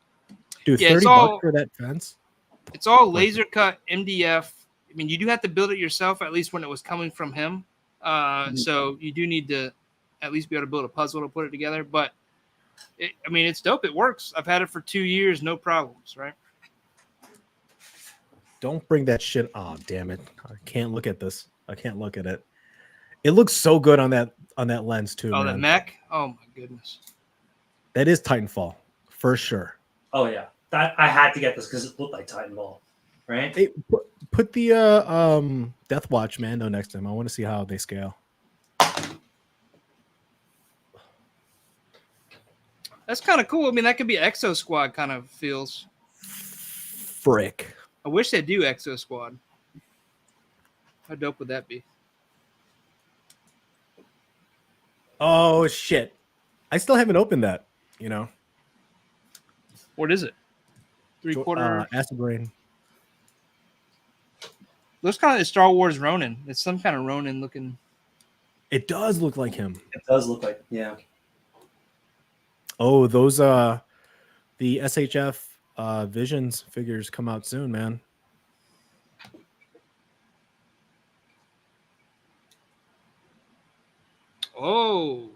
Dude, $30 for that fence? It's all laser cut MDF. I mean, you do have to build it yourself, at least when it was coming from him. So you do need to at least be able to build a puzzle to put it together. But, it's dope. It works. I've had it for 2 years, no problems, right? Don't bring that shit. Oh, damn it. I can't look at this. I can't look at it. It looks so good on that lens too. Oh, man. the mech? Oh my goodness. That is Titanfall for sure. Oh yeah, that I had to get this because it looked like Titanfall, right? Hey, put the Death Watch Mando next to him. I want to see how they scale. That's kind of cool. I mean, that could be Exo Squad kind of feels. Frick. I wish they do Exo Squad. How dope would that be? Oh shit! I still haven't opened that. You know. What is it? 3/4 acid rain. Looks kind of like Star Wars Ronin. It's some kind of Ronin looking. It does look like him. It does look like, yeah. Oh, those the SHF Visions figures come out soon, man. Oh,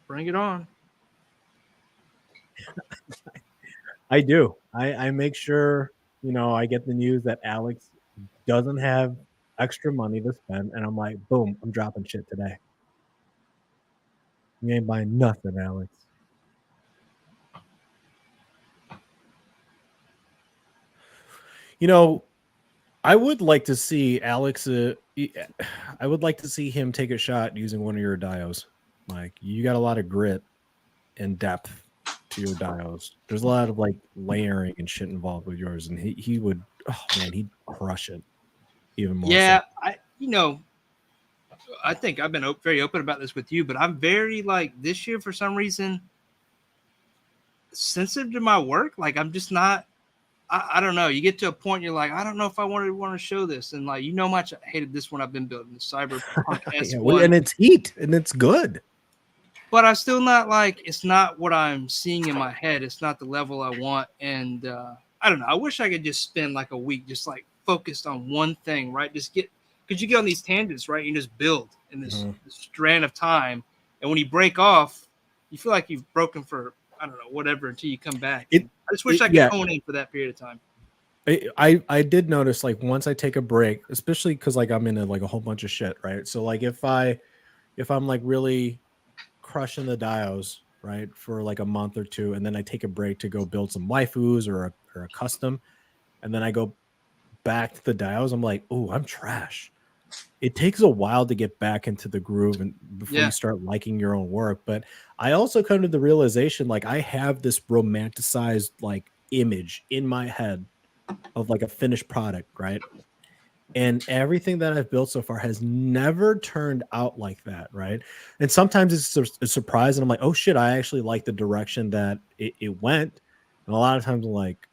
bring it on. I do. I make sure, I get the news that Alex doesn't have extra money to spend, and I'm like, boom, I'm dropping shit today. You ain't buying nothing, Alex. I would like to see Alex. I would like to see him take a shot using one of your dios. Like, you got a lot of grit and depth to your dios. There's a lot of like layering and shit involved with yours, and he would. Oh man, he'd crush it. even more. Yeah, So. I think I've been very open about this with you, but I'm very like this year for some reason sensitive to my work. Like I'm just not. I don't know. You get to a point you're like, I don't know if I want to show this, and like much I hated this one I've been building, the Cyberpunk S1, and it's heat and it's good. But I'm still not like it's not what I'm seeing in my head. It's not the level I want, and I don't know. I wish I could just spend like a week just like focused on one thing, right? Just because you get on these tangents, right? You just build in this strand of time, and when you break off, you feel like you've broken for I don't know whatever until you come back. I just wish I could hone in for that period of time. I did notice like once I take a break, especially because like I'm in like a whole bunch of shit, right? So like if I'm like really crushing the dials, right, for like a month or two, and then I take a break to go build some waifus or a custom, and then I go back to the dials, I'm like, oh, I'm trash. It takes a while to get back into the groove and before you start liking your own work. But I also come to the realization like I have this romanticized like image in my head of like a finished product, right? And everything that I've built so far has never turned out like that, right? And sometimes it's a surprise, and I'm like, oh shit, I actually like the direction that it went. And a lot of times I'm like,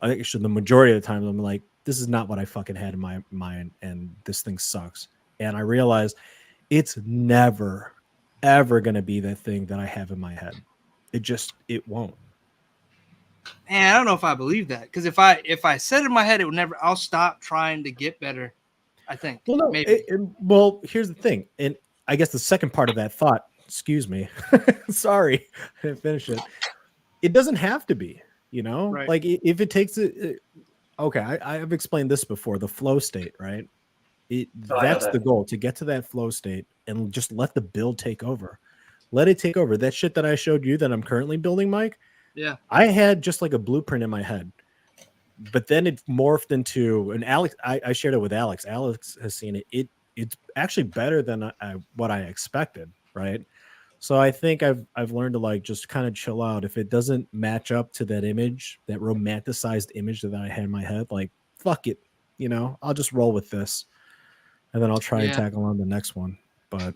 actually the majority of the time I'm like, this is not what I fucking had in my mind, and this thing sucks. And I realize it's never, ever going to be that thing that I have in my head. It won't. Man, I don't know if I believe that, because if I said in my head it would never, I'll stop trying to get better. I think. Well, no, maybe. Well, here's the thing, and I guess the second part of that thought. Excuse me, sorry, I didn't finish it. It doesn't have to be, right. like if it takes it. Okay, I've explained this before. The flow state, right? That's the goal, to get to that flow state and just let the build take over. Let it take over. That shit that I showed you that I'm currently building, Mike. Yeah. I had just like a blueprint in my head, but then it morphed into, and Alex, I shared it with Alex. Alex has seen it. It's actually better than what I expected, right? So I think I've learned to like just kind of chill out. If it doesn't match up to that image, that romanticized image that I had in my head, like fuck it, I'll just roll with this, and then I'll try and tackle on the next one. But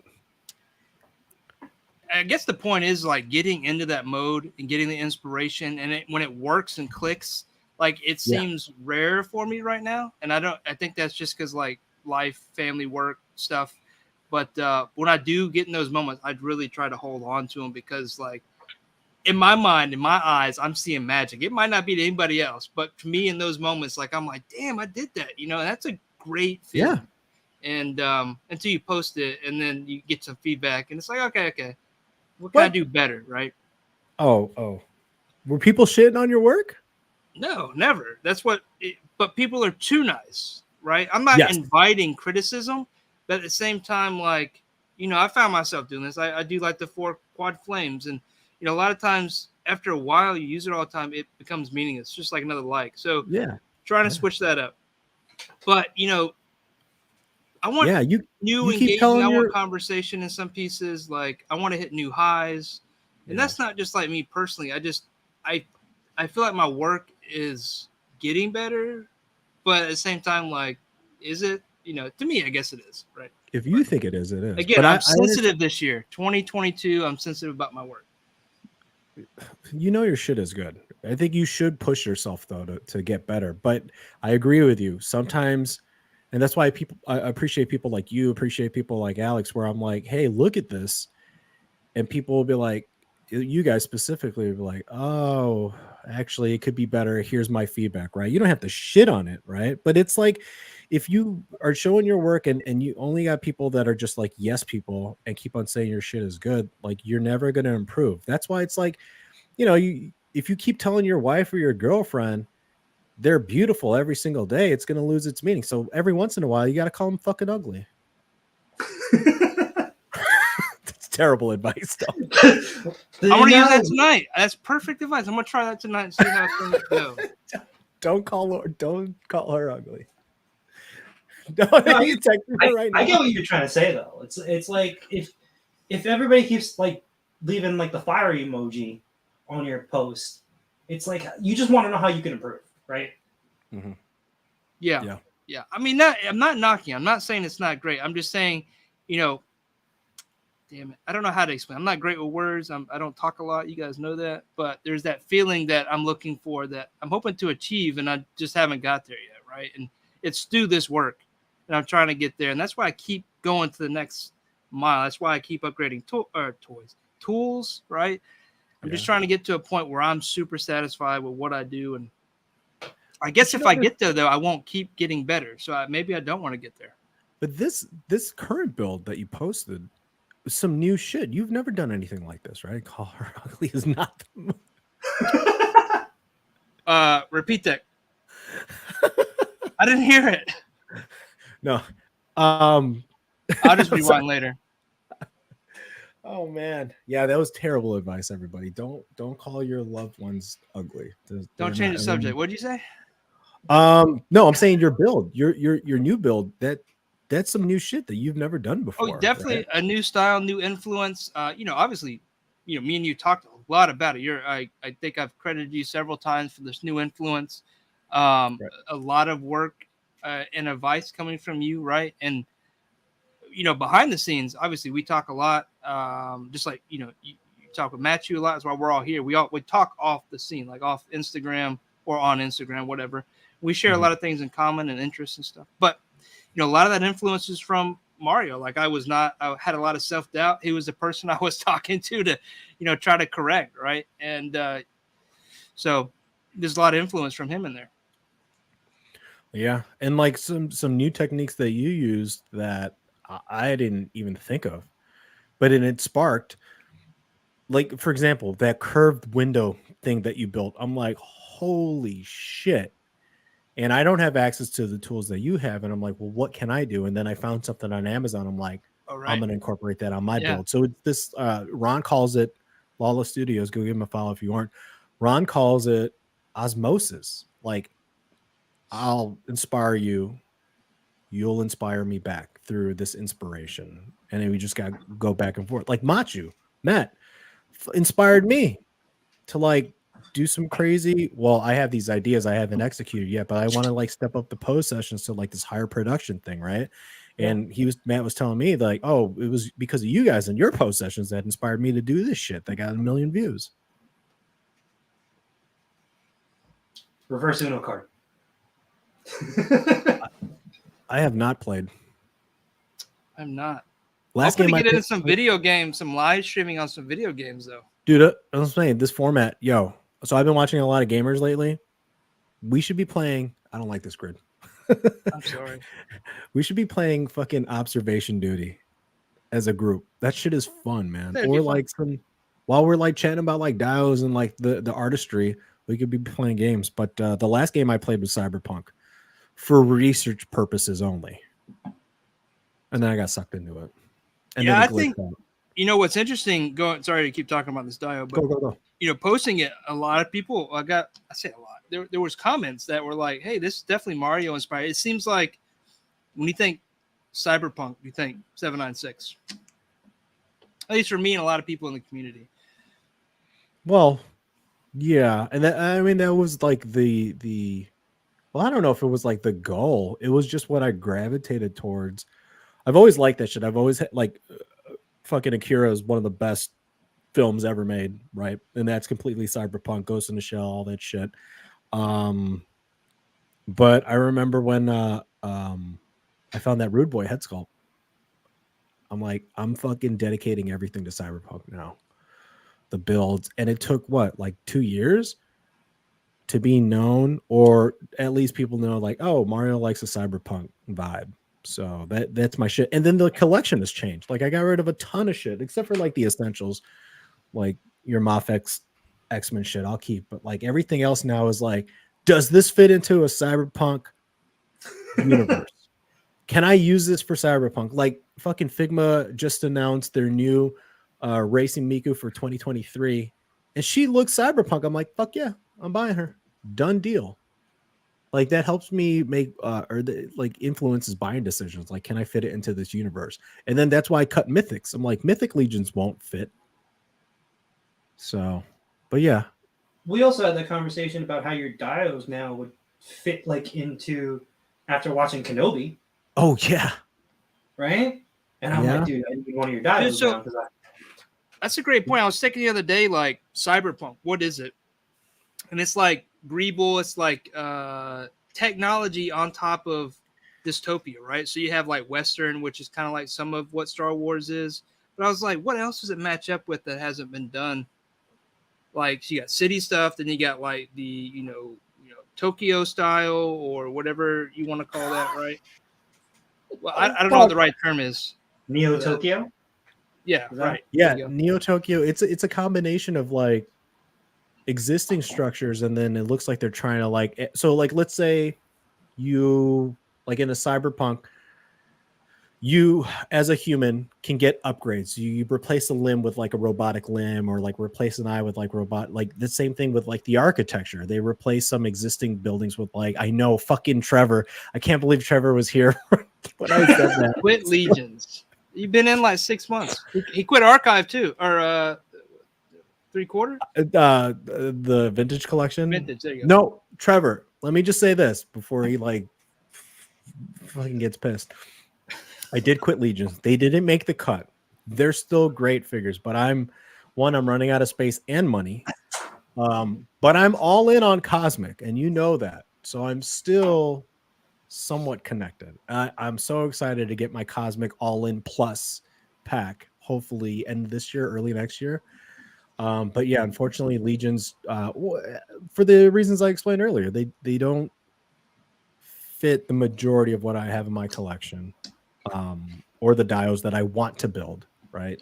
I guess the point is like getting into that mode and getting the inspiration, and when it works and clicks, like it seems rare for me right now. And I think that's just because like life, family, work stuff. But when I do get in those moments, I'd really try to hold on to them, because like in my mind, in my eyes, I'm seeing magic. It might not be to anybody else, but to me in those moments, like I'm like, damn, I did that. And that's a great feeling. Yeah. And until you post it and then you get some feedback and it's like, okay. What can I do better, right? Oh. Were people shitting on your work? No, never. But people are too nice, right? I'm not inviting criticism, but at the same time, like, I found myself doing this. I do like the 4 quad flames, and a lot of times after a while you use it all the time, it becomes meaningless, just like another like. So trying to switch that up. But I want new engaging. I want conversation in some pieces. Like I want to hit new highs, and that's not just like me personally. I feel like my work is getting better, but at the same time, like, is it? To me, I guess it is, right? If you think it is, it is. Again, but I'm sensitive this year, 2022. I'm sensitive about my work. Your shit is good. I think you should push yourself though to get better. But I agree with you. Sometimes. And that's why I appreciate people like you, appreciate people like Alex, where I'm like, hey, look at this. And people will be like, you guys specifically will be like, oh, actually, it could be better. Here's my feedback, right? You don't have to shit on it, right? But it's like, if you are showing your work and you only got people that are just like yes people and keep on saying your shit is good, like you're never going to improve. That's why it's like, if you keep telling your wife or your girlfriend they're beautiful every single day, it's going to lose its meaning. So every once in a while, you got to call them fucking ugly. That's terrible advice, though. I want to use that tonight. That's perfect advice. I'm going to try that tonight and see how things go. Don't call her ugly. No, I get what you're trying to say, though. It's like if everybody keeps like leaving like the fire emoji on your post, it's like you just want to know how you can improve. Right. Mm-hmm. Yeah. Yeah. I mean, I'm not knocking. I'm not saying it's not great. I'm just saying, you know, damn it. I don't know how to explain. I'm not great with words. I don't talk a lot. You guys know that. But there's that feeling that I'm looking for that I'm hoping to achieve, and I just haven't got there yet, right? And it's through this work, and I'm trying to get there. And that's why I keep going to the next mile. That's why I keep upgrading tools, right? I'm just trying to get to a point where I'm super satisfied with what I do. And I guess if I get there, though, I won't keep getting better. So maybe I don't want to get there. But this current build that you posted, some new shit. You've never done anything like this, right? Call Her Ugly is not the Repeat that. I didn't hear it. No. I'll just rewind later. Oh man. Yeah, that was terrible advice, everybody. Don't call your loved ones ugly. Don't change the subject. What did you say? No, I'm saying your build, your new build, that's some new shit that you've never done before. Oh, definitely right? A new style, new influence. Obviously, me and you talked a lot about it. I think I've credited you several times for this new influence. Right. A lot of work and advice coming from you, right? And behind the scenes, obviously, we talk a lot. Just like you talk with Matchu a lot. That's why we're all here. We talk off the scene, like off Instagram or on Instagram, whatever. We share a lot of things in common and interests and stuff. But a lot of that influence is from Mario. Like I had a lot of self-doubt. He was the person I was talking to try to correct, right? And so there's a lot of influence from him in there. Yeah, and like some new techniques that you used that I didn't even think of, but it sparked, like for example, that curved window thing that you built. I'm like, holy shit. And I don't have access to the tools that you have. And I'm like, well, what can I do? And then I found something on Amazon. I'm like, I'm going to incorporate that on my build. So it's this, Ron calls it Lawless Studios. Go give him a follow if you aren't. Ron calls it osmosis. Like, I'll inspire you. You'll inspire me back through this inspiration. And then we just got to go back and forth. Like Matchu, Matt inspired me to like, do some crazy. Well, I have these ideas I haven't executed yet, but I want to like step up the pose sessions to like this higher production thing, right? And Matt was telling me like, oh, it was because of you guys and your pose sessions that inspired me to do this shit that got 1 million views. Reverse Uno card. I have not played. I'm not. Last game I get into some video games, some live streaming on some video games though. Dude, I'm saying this format, yo. So I've been watching a lot of gamers lately. We should be playing. I don't like this grid. I'm sorry. We should be playing fucking Observation Duty as a group. That shit is fun, man. Or like while we're like chatting about like dials and like the artistry, we could be playing games. But the last game I played was Cyberpunk for research purposes only. And then I got sucked into it. And I think what's interesting. Sorry to keep talking about this dial, but go. Posting it, a lot of people. I say a lot. There was comments that were like, "Hey, this is definitely Mario inspired." It seems like when you think Cyberpunk, you think 796. At least for me and a lot of people in the community. Well, yeah, and that was like the. Well, I don't know if it was like the goal. It was just what I gravitated towards. I've always liked that shit. I've always had like fucking Akira is one of the best films ever made, right? And that's completely cyberpunk, Ghost in the Shell, all that shit. But I remember when I found that Rude Boy head sculpt. I'm like, I'm fucking dedicating everything to cyberpunk now. The builds, and it took what, like 2 years to be known, or at least people know, like, oh, Mario likes a cyberpunk vibe. So that's my shit. And then the collection has changed. Like I got rid of a ton of shit, except for like the essentials, like your Mafex X-Men shit I'll keep. But like everything else now is like, does this fit into a cyberpunk universe? Can I use this for cyberpunk? Like fucking Figma just announced their new Racing Miku for 2023. And she looks cyberpunk. I'm like, fuck yeah, I'm buying her. Done deal. Like that helps me make like influences buying decisions. Like, can I fit it into this universe? And then that's why I cut Mythics. I'm like, Mythic Legions won't fit. So, but yeah. We also had that conversation about how your dials now would fit like into after watching Kenobi, Oh yeah. right? And I'm like, dude, I need one of your dials so now because that's a great point. I was thinking the other day, like Cyberpunk, what is it? And it's like Greeble, it's like technology on top of dystopia, right? So you have like Western, which is kind of like some of what Star Wars is. But I was like, what else does it match up with that hasn't been done? Like, so you got city stuff, then you got like the Tokyo style or whatever you want to call that, right? Well, I don't know what the right term is. Neo Tokyo. Yeah, right. Yeah, Neo Tokyo. It's a combination of like existing structures, and then it looks like they're trying to like. So like, let's say you like in a cyberpunk, you as a human can get upgrades. You replace a limb with like a robotic limb, or like replace an eye with like like the same thing with like the architecture. They replace some existing buildings with like, I know fucking Trevor. I can't believe Trevor was here when I said that. Quit Legions. You've been in like 6 months. He quit Archive too, or 3/4. The vintage collection. Vintage. There you go. No, Trevor. Let me just say this before he like fucking gets pissed. I did quit Legions. They didn't make the cut. They're still great figures, but I'm running out of space and money. But I'm all in on Cosmic, and you know that. So I'm still somewhat connected. I'm so excited to get my Cosmic All In Plus pack, hopefully end this year, early next year. But yeah, unfortunately, Legions, for the reasons I explained earlier, they don't fit the majority of what I have in my collection. Or the dials that I want to build, right?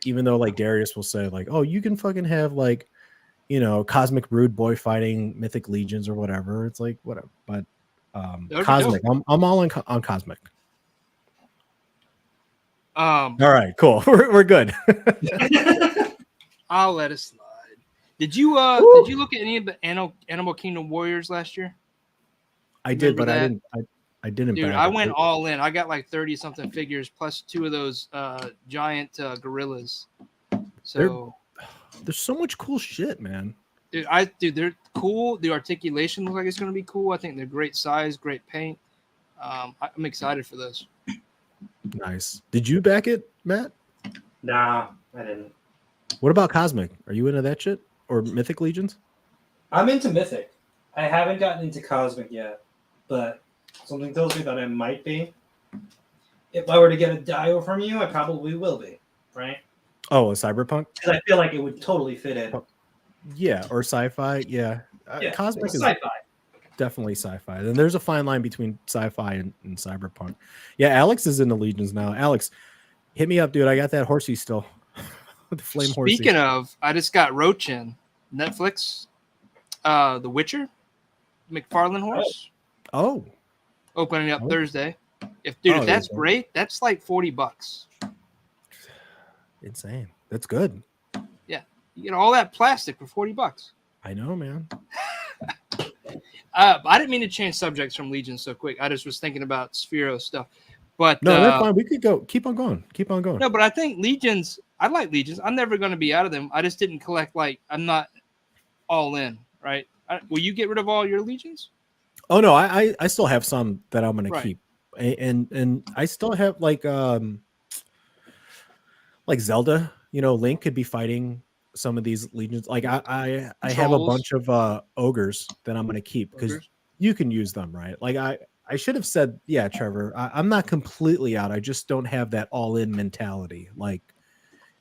Even though like Darius will say like, oh, you can fucking have like, Cosmic Rude Boy fighting Mythic Legions or whatever. It's like whatever, but Cosmic, I'm all in on Cosmic. All right, cool. We're good. I'll let it slide. Did you look at any of the Animal Kingdom Warriors last year? I did, but I didn't. Dude, I went all in. I got like 30 something figures plus 2 of those giant gorillas. So there's so much cool shit, man. Dude, they're cool. The articulation looks like it's going to be cool. I think they're great size, great paint. I'm excited for those. Nice. Did you back it, Matt? Nah, I didn't. What about Cosmic? Are you into that shit or Mythic Legions? I'm into Mythic. I haven't gotten into Cosmic yet, but something tells me that I might be. If I were to get a dio from you, I probably will be, right? Oh, a cyberpunk? Because I feel like it would totally fit in. Yeah, or sci-fi. Yeah. Cosmic is sci-fi. Definitely sci-fi. And there's a fine line between sci-fi and cyberpunk. Yeah, Alex is into Legions now. Alex, hit me up, dude. I got that horsey still. The flame horsey. Speaking of, I just got Rochin, Netflix, The Witcher, McFarlane horse. Oh. Opening up Thursday. If that's great, that's like $40. Insane. That's good. Yeah. You get all that plastic for $40. I know, man. I didn't mean to change subjects from Legion so quick. I just was thinking about Sphero stuff. But no, that's fine. We could go. Keep on going. No, but I think Legions, I like Legions. I'm never going to be out of them. I just didn't collect, like, I'm not all in, right? Will you get rid of all your Legions? Oh, no, I still have some that I'm going to keep. And I still have, like Zelda, Link could be fighting some of these Legions. Like I have a bunch of ogres that I'm going to keep because you can use them, right? Like I should have said, yeah, Trevor, I'm not completely out. I just don't have that all-in mentality. Like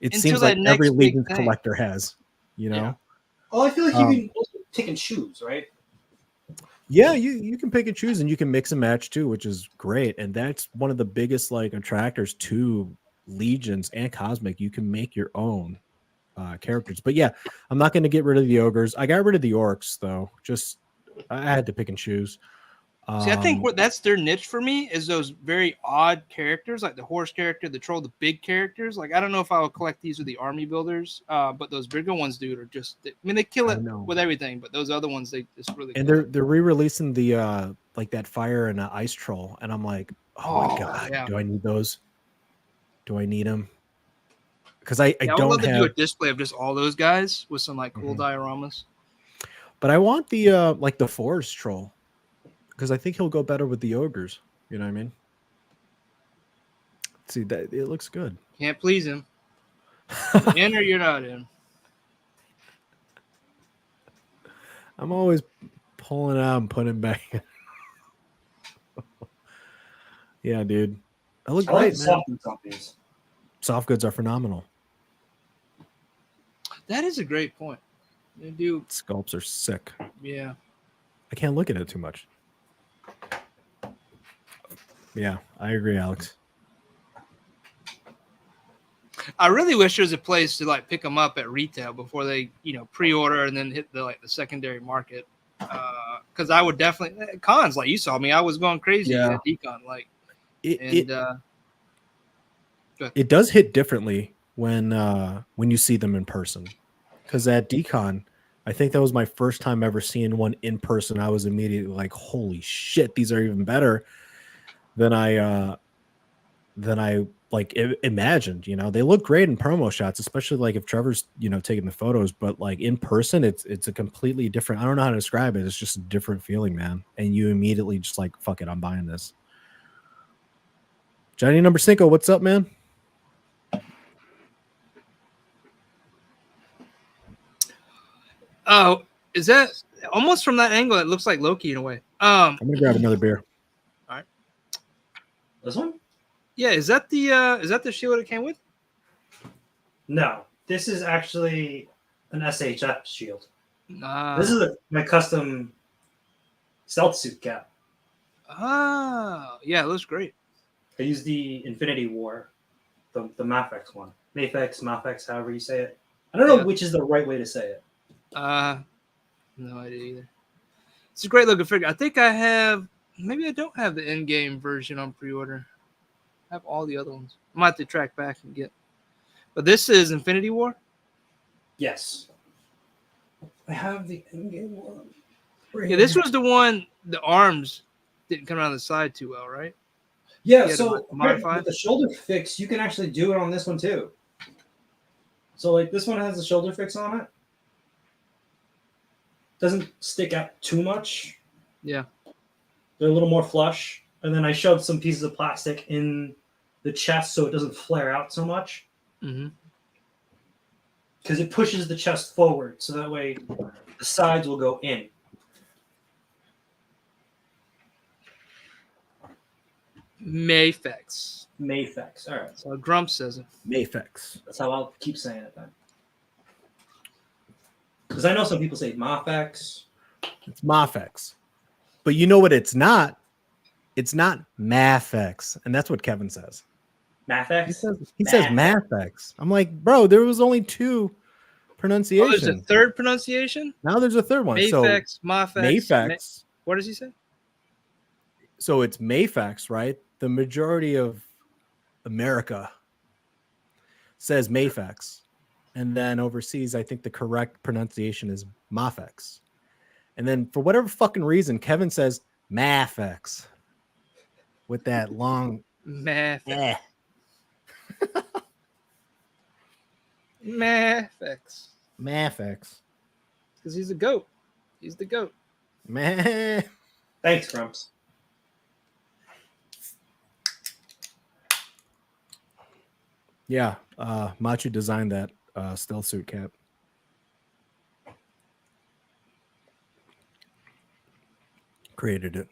it seems like every Legions collector has, Yeah. Well, I feel like you can also pick and choose, right? Yeah, you can pick and choose, and you can mix and match too, which is great. And that's one of the biggest like attractors to Legions and Cosmic. You can make your own characters. But yeah, I'm not going to get rid of the ogres. I got rid of the orcs though. Just I had to pick and choose. See, I think that's their niche for me is those very odd characters, like the horse character, the troll, the big characters. Like I don't know if I would collect these with the army builders, but those bigger ones, dude, are just. They kill it with everything, but those other ones, they just really. And they're re-releasing the like that fire and ice troll, and I'm like, oh my god, do I need those? Do I need them? Because I don't. I would love to do a display of just all those guys with some like cool dioramas. But I want the like the forest troll. because I think he'll go better with the ogres. You know what I mean? See that it looks good. Can't please him. In or you're not in. I'm always pulling out and putting it back in. Yeah, dude. I look I like great, the man. soft goods on these. Soft goods are phenomenal. That is a great point. They do. Sculpts are sick. Yeah. I can't look at it too much. Yeah, I agree, Alex. I really wish there was a place to like pick them up at retail before they, pre-order and then hit the secondary market. Because I would definitely cons like you saw me. I was going crazy at Decon It does hit differently when you see them in person. Because at Decon, I think that was my first time ever seeing one in person. I was immediately like, "Holy shit, these are even better than I imagined." They look great in promo shots, especially like if Trevor's taking the photos. But like in person, it's a completely different. I don't know how to describe it. It's just a different feeling, man. And you immediately just like, "Fuck it, I'm buying this." Johnny Number Cinco, what's up, man? Oh, is that almost from that angle? It looks like Loki in a way. I'm gonna grab another beer. All right. This one? Yeah, is that the shield it came with? No, this is actually an SHF shield. This is my custom stealth suit cap. Oh, yeah, it looks great. I use the Infinity War, the Mafex one. Mafex, however you say it. I don't know which is the right way to say it. No idea either. It's a great looking figure. I think maybe I don't have the in-game version on pre-order. I have all the other ones. I might have to track back and get. But this is Infinity War? Yes. I have the in-game one. Yeah, this was the one, the arms didn't come around the side too well, right? Yeah, so with the shoulder fix, you can actually do it on this one too. So like this one has the shoulder fix on it. Doesn't stick out too much. Yeah. They're a little more flush. And then I shoved some pieces of plastic in the chest so it doesn't flare out so much. Mm-hmm. Because it pushes the chest forward, so that way the sides will go in. Mafex. All right. So Grump says it. Mafex. That's how I'll keep saying it then. Because I know some people say Mafex. It's Mafex. But you know what it's not? It's not Mafex. And that's what Kevin says. Mafex? He says Mafex. I'm like, bro, there was only two pronunciations. Oh, there's a third pronunciation? Now there's a third one. Mafex, Mafex. Mafex. What does he say? So it's Mafex, right? The majority of America says Mafex. And then overseas, I think the correct pronunciation is Mafex. And then for whatever fucking reason, Kevin says Mafex with that long Mafex. Mafex. Mafex. Because he's a goat. He's the goat. Thanks, Grumps. Yeah, Matchu designed that stealth suit cap. Created it.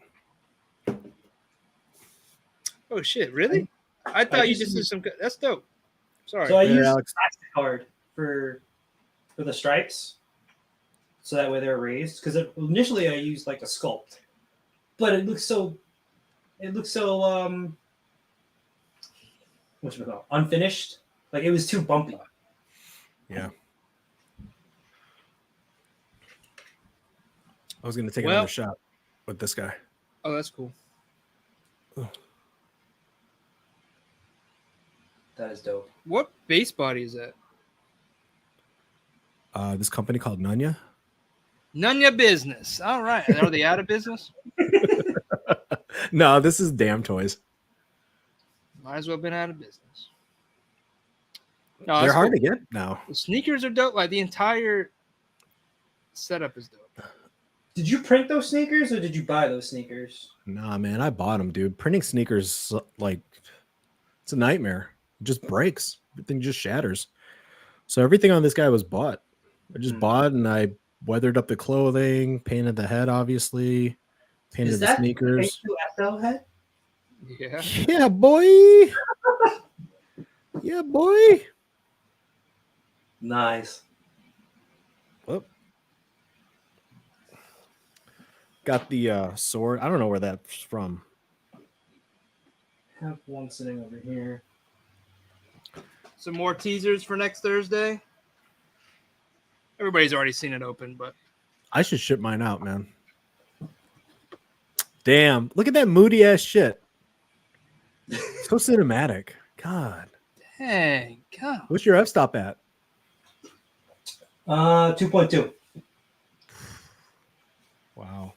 Oh shit! Really? I thought you just did some. That's dope. Sorry. So I use plastic card for the stripes, so that way they're raised. Because initially I used like a sculpt, but it looks so whatchamacallit, unfinished. Like it was too bumpy. Yeah. I was gonna take another shot with this guy. Oh, that's cool. Ugh. That is dope. What base body is that? This company called Nunya. Nunya Business. All right. Are they out of business? No, this is Damn Toys. Might as well have been out of business. No, they're hard to get now. The sneakers are dope. Like the entire setup is dope. Did you print those sneakers or did you buy those sneakers? Nah, man, I bought them, dude. Printing sneakers, like, it's a nightmare. It just breaks. Everything just shatters. So everything on this guy was bought. I just bought and I weathered up the clothing, painted the head, obviously, painted Is the that sneakers. SL head? Yeah. Yeah, boy. Yeah, boy. Nice. Oh. Got the sword. I don't know where that's from. I have one sitting over here. Some more teasers for next Thursday. Everybody's already seen it open, but I should ship mine out, man. Damn. Look at that moody ass shit. So cinematic. God. dang, God. What's your f-stop at? 2.2. Wow.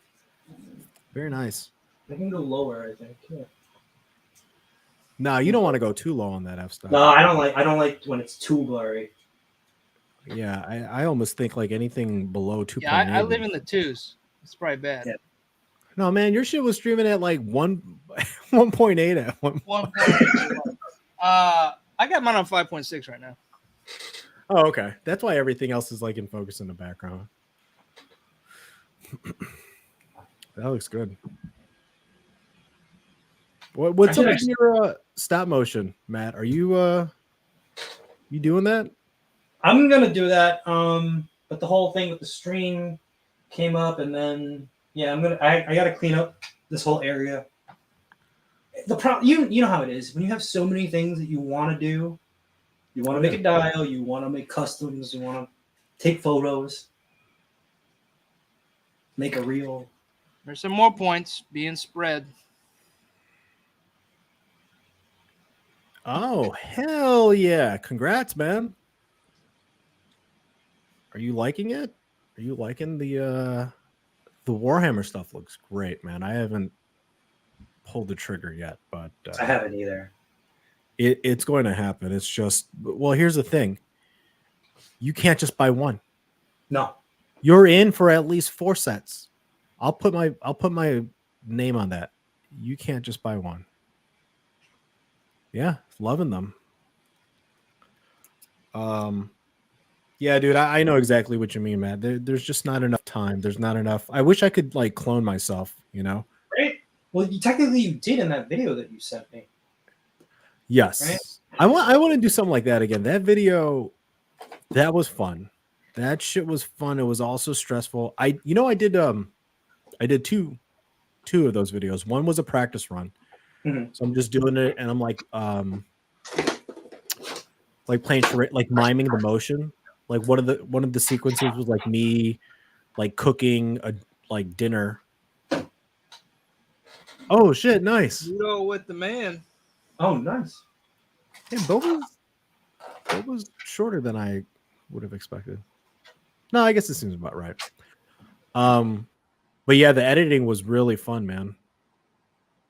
Very nice. I can go lower, I think. Yeah. No, you don't want to go too low on that f-stop. No, I don't like when it's too blurry. Yeah, I almost think like anything below 2.8. Yeah, I live in the twos. It's probably bad. Yeah. No, man, your shit was streaming at like 1.8 at one. 1.8. I got mine on 5.6 right now. Oh, okay. That's why everything else is like in focus in the background. That looks good. What's up with your stop motion, Matt? Are you doing that? I'm gonna do that. But the whole thing with the stream came up, and then yeah, I gotta clean up this whole area. The problem, you know how it is when you have so many things that you want to do. You want to make a dial. You want to make customs. You want to take photos. Make a reel. There's some more points being spread. Oh, hell yeah. Congrats, man. Are you liking it? Are you liking the Warhammer stuff? Looks great, man. I haven't pulled the trigger yet, but I haven't either. It's going to happen. It's just, well, here's the thing. You can't just buy one. No. You're in for at least 4 sets. I'll put my name on that. You can't just buy one. Yeah, loving them. Yeah, dude, I know exactly what you mean, Matt. There's just not enough time. There's not enough. I wish I could like clone myself, you know? Right. Well, technically you did in that video that you sent me. Yes. Right? I want to do something like that again. That video, that was fun. That shit was fun. It was also stressful. I did two of those videos. One was a practice run. Mm-hmm. So I'm just doing it and I'm like playing charade, like miming the motion. Like one of the sequences was like me like cooking a like dinner. Oh shit, nice. Ludo with the man. Oh, nice. Yeah, Boba was shorter than I would have expected. No, I guess this seems about right. But yeah, the editing was really fun, man.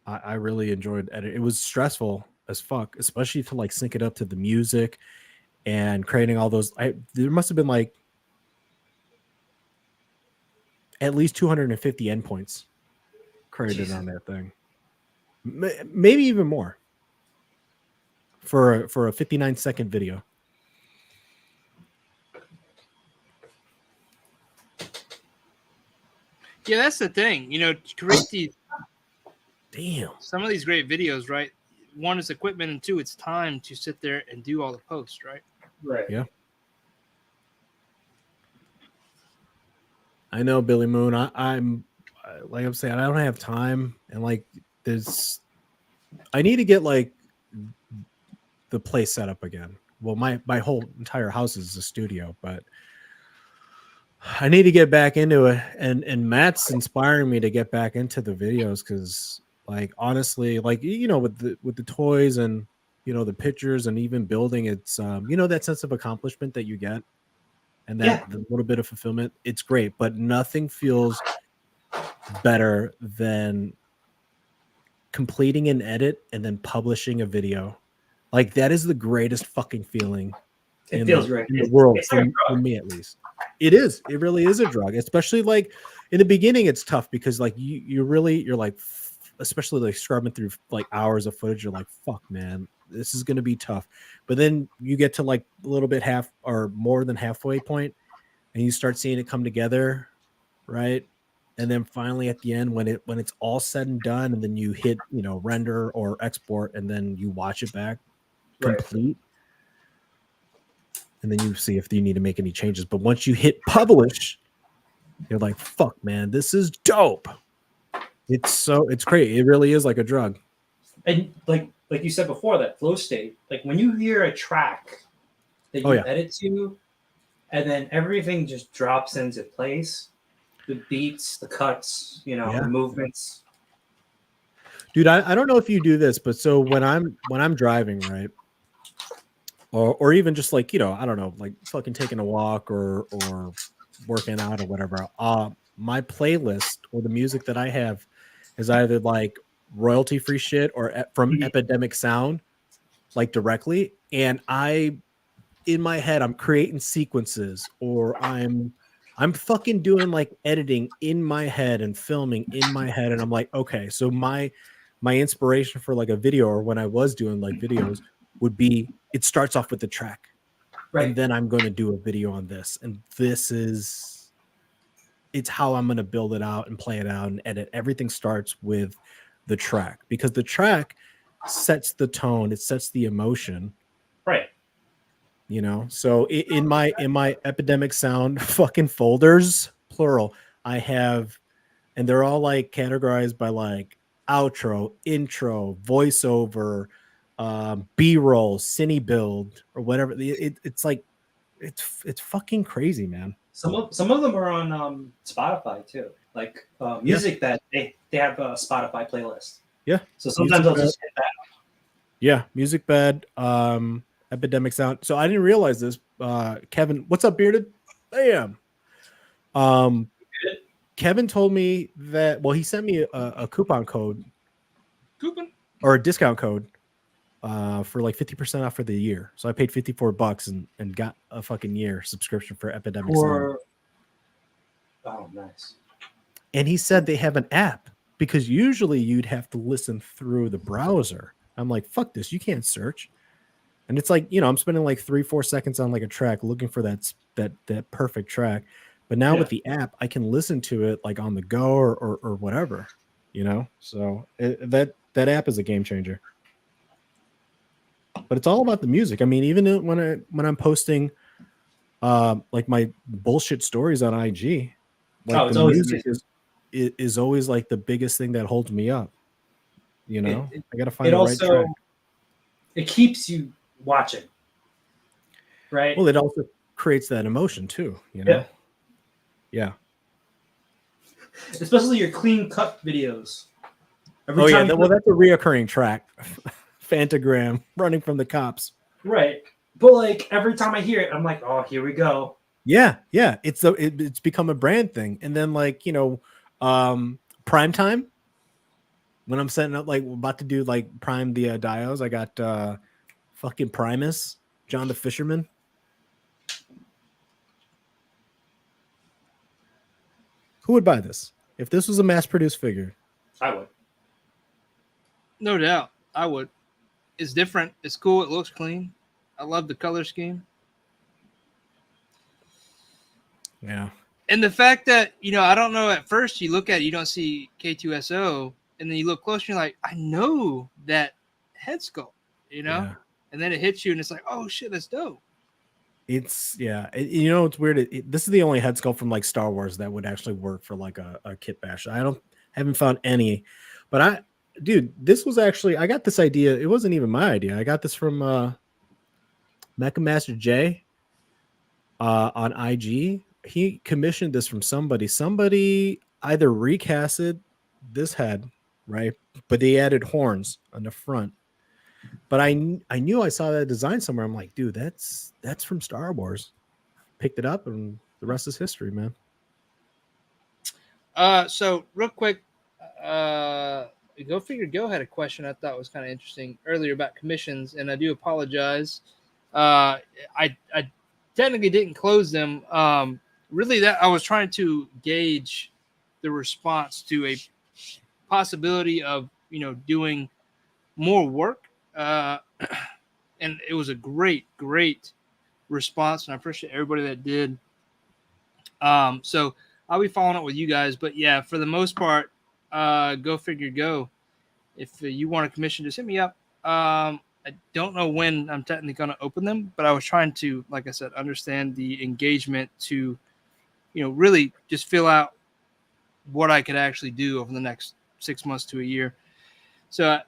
I really enjoyed editing. It was stressful as fuck, especially to like sync it up to the music and creating all those. There must have been like at least 250 endpoints created on that thing. Maybe even more for a 59-second video. Yeah, that's the thing. You know, to create these. Damn. Some of these great videos, right? One is equipment, and two, it's time to sit there and do all the posts, right? Right. Yeah. I know, Billy Moon. I'm like I'm saying, I don't have time, and like I need to get like the place set up again. Well, my whole entire house is a studio, but I need to get back into it. And Matt's inspiring me to get back into the videos because, like, honestly, like with the toys and the pictures and even building, it's that sense of accomplishment that you get. And that the little bit of fulfillment, it's great, but nothing feels better than completing an edit and then publishing a video. Like that is the greatest fucking feeling It feels great in the world for me at least. It is. It really is a drug, especially like in the beginning. It's tough because like you're like, especially like scrubbing through like hours of footage. You're like, fuck, man, this is gonna be tough. But then you get to like a little bit half or more than halfway point, and you start seeing it come together, right? And then finally at the end, when it's all said and done, and then you hit render or export, and then you watch it back complete. And then you see if you need to make any changes. But once you hit publish, you're like, fuck, man, this is dope. It's great. It really is like a drug. And like you said before, that flow state, like when you hear a track that you edit to, and then everything just drops into place, the beats, the cuts, the movements. Dude, I don't know if you do this, but so when I'm driving, right? Or even just like, I don't know, like fucking taking a walk or working out or whatever. My playlist or the music that I have is either like royalty free shit or from Epidemic Sound, like directly. And in my head, I'm creating sequences, or I'm fucking doing like editing in my head and filming in my head. And I'm like, okay, so my inspiration for like a video, or when I was doing like videos, would be, it starts off with the track, right? And then I'm going to do a video on this. And it's how I'm going to build it out and play it out and edit. Everything starts with the track, because the track sets the tone. It sets the emotion. Right. So in my Epidemic Sound fucking folders, plural, I have, and they're all like categorized by like outro, intro, voiceover, B-roll, cine build, or whatever. It's like it's fucking crazy, man. Some of them are on Spotify too, like music that they have a Spotify playlist. Yeah. So sometimes I'll just hit that. Yeah, Music Bed, Epidemic Sound. So I didn't realize this. Kevin, what's up, Bearded? Bam. Kevin told me that. Well, he sent me a coupon code, or a discount code. For like 50% off for the year. So I paid $54 and got a fucking year subscription for Epidemic Sound. Oh, nice. And he said they have an app, because usually you'd have to listen through the browser. I'm like, fuck this, you can't search. And it's like, I'm spending like 3-4 seconds on like a track looking for that perfect track. But now with the app, I can listen to it like on the go or whatever, So that app is a game changer. But it's all about the music. I mean, even when I'm posting like my bullshit stories on IG, like the music is always like the biggest thing that holds me up. I gotta find the right track. It keeps you watching, right? Well, it also creates that emotion too. Yeah. Especially your clean cut videos. Well, that's a reoccurring track. Fantagram running from the cops. Right. But like every time I hear it, I'm like, oh, here we go. Yeah. It's become a brand thing. And then like, prime time, when I'm setting up, like about to do like prime the dios, I got fucking Primus, John the Fisherman. Who would buy this? If this was a mass-produced figure? I would. No doubt. I would. It's different. It's cool. It looks clean. I love the color scheme. Yeah. And the fact that, I don't know, at first you look at it, you don't see K2SO, and then you look closer, you're like, I know that head sculpt, Yeah. And then it hits you, and it's like, oh, shit, that's dope. It's, it's weird. This is the only head sculpt from like Star Wars that would actually work for like a kit bash. Haven't found any, but dude, this was actually, I got this idea. It wasn't even my idea. I got this from Mecha Master J on IG. He commissioned this from somebody. Somebody either recasted this head, right? But they added horns on the front. But I knew I saw that design somewhere. I'm like, dude, that's from Star Wars. Picked it up, and the rest is history, man. So real quick, Go Figure Go had a question I thought was kind of interesting earlier about commissions, and I do apologize. I technically didn't close them. Really, that I was trying to gauge the response to a possibility of doing more work, and it was a great response, and I appreciate everybody that did. So I'll be following up with you guys, but yeah, for the most part, go figure, go. If you want a commission, just hit me up. I don't know when I'm technically going to open them, but I was trying to, like I said, understand the engagement to, really just fill out what I could actually do over the next 6 months to a year. So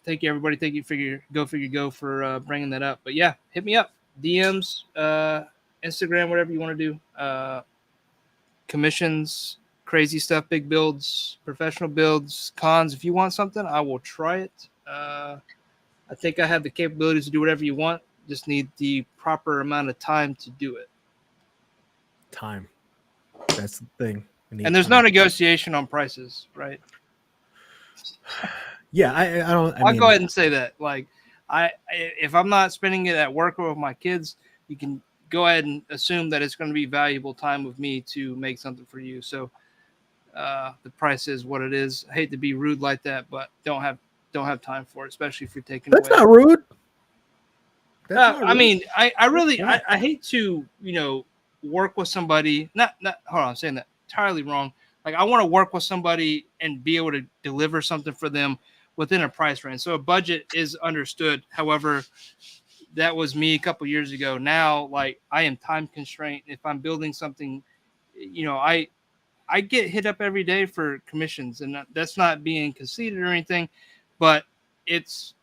thank you, everybody. Thank you, figure go for bringing that up. But yeah, hit me up, DMs, Instagram, whatever you want to do. Commissions, crazy stuff, big builds, professional builds, cons. If you want something, I will try it. I think I have the capabilities to do whatever you want. Just need the proper amount of time to do it. Time. That's the thing. And there's no negotiation on prices, right? Yeah, I don't. I'll go ahead and say that. Like, if I'm not spending it at work or with my kids, you can go ahead and assume that it's going to be valuable time with me to make something for you. So the price is what it is. I hate to be rude like that, but don't have time for it, especially if you're taking. That's not rude. I mean, I really I hate to work with somebody. Not hold on, I'm saying that entirely wrong. Like, I want to work with somebody and be able to deliver something for them within a price range. So a budget is understood. However, that was me a couple years ago. Now, like, I am time constrained. If I'm building something, I get hit up every day for commissions, and that's not being conceited or anything, but it's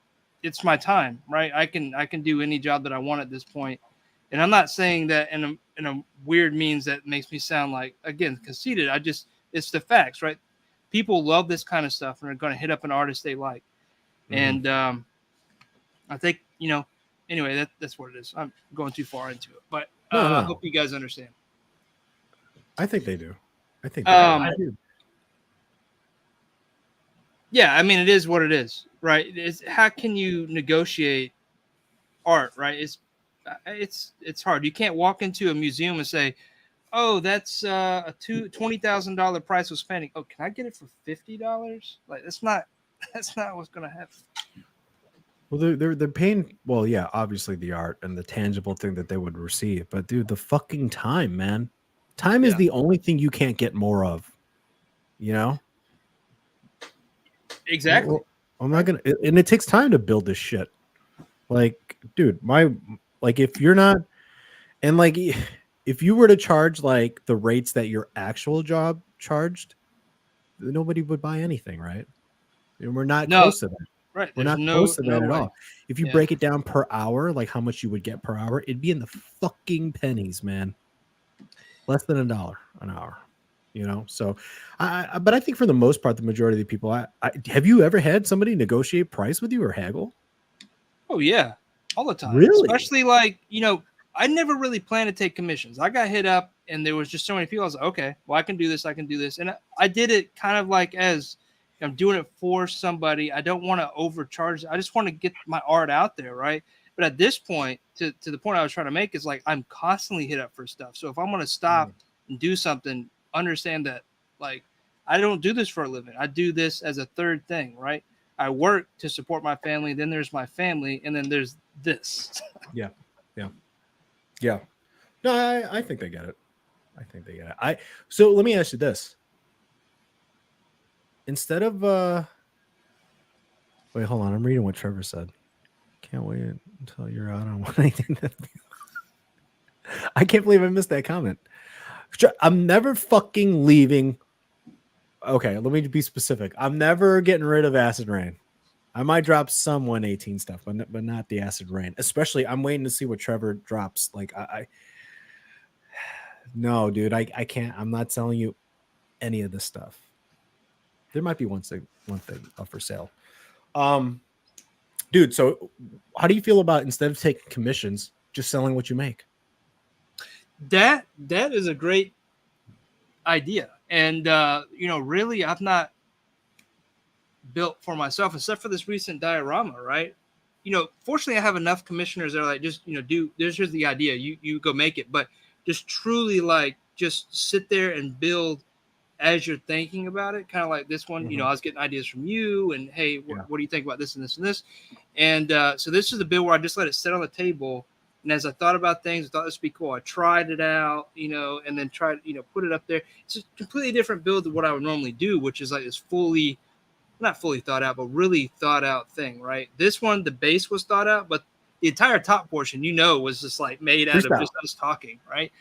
my time, right? I can do any job that I want at this point. And I'm not saying that in a weird means that makes me sound like, again, conceited. It's the facts, right? People love this kind of stuff and are going to hit up an artist they like. Mm-hmm. And I think, anyway, that's what it is. I'm going too far into it, but no. I hope you guys understand. I think they do. I think they do. Yeah, I mean, it is what it is, right? It's how can you negotiate art, right? It's hard. You can't walk into a museum and say, "Oh, that's a $20,000 price was spending. Oh, can I get it for $50?" Like, that's not what's going to happen. Well, they're paying. Well, yeah, obviously the art and the tangible thing that they would receive, but dude, the fucking time, man. Time is the only thing you can't get more of. Exactly. Well, I'm not gonna, and it takes time to build this shit. Like, dude, if you're not, and like, if you were to charge like the rates that your actual job charged, nobody would buy anything, right? And we're not close to that. Right. We're not close to that at all. If you break it down per hour, like how much you would get per hour, it'd be in the fucking pennies, man. Less than $1 an hour. So but I think for the most part, the majority of the people, have you ever had somebody negotiate price with you or haggle? Oh yeah, all the time. Really? Especially like, I never really planned to take commissions. I got hit up and there was just so many people. I was like, okay, well, I can do this. And I did it kind of like as I'm doing it for somebody. I don't want to overcharge. I just want to get my art out there. Right. But at this point, to the point I was trying to make is like, I'm constantly hit up for stuff. So if I'm going to stop and do something, understand that, like, I don't do this for a living. I do this as a third thing, right? I work to support my family. Then there's my family, and then there's this. Yeah. No, I think they get it. So let me ask you this: instead of wait, hold on. I'm reading what Trevor said. Can't wait until you're out on anything. I can't believe I missed that comment. I'm never fucking leaving. Okay, let me be specific. I'm never getting rid of Acid Rain. I might drop some 118 stuff, but not the Acid Rain. Especially, I'm waiting to see what Trevor drops. Like, no, dude, I can't. I'm not selling you any of this stuff. There might be one thing up for sale. Dude, so how do you feel about, instead of taking commissions, just selling what you make? That is a great idea. And, really, I've not built for myself, except for this recent diorama, right? fortunately I have enough commissioners that are like, just, here's the idea. You go make it, but just truly like, just sit there and build as you're thinking about it. Kind of like this one, I was getting ideas from you and, hey, what do you think about this and this and this? And so this is the build where I just let it sit on the table. And as I thought about things, I thought this would be cool. I tried it out, and then tried, put it up there. It's a completely different build than what I would normally do, which is like this not fully thought out, but really thought out thing, right? This one, the base was thought out, but the entire top portion, was just like made out of just us talking, right?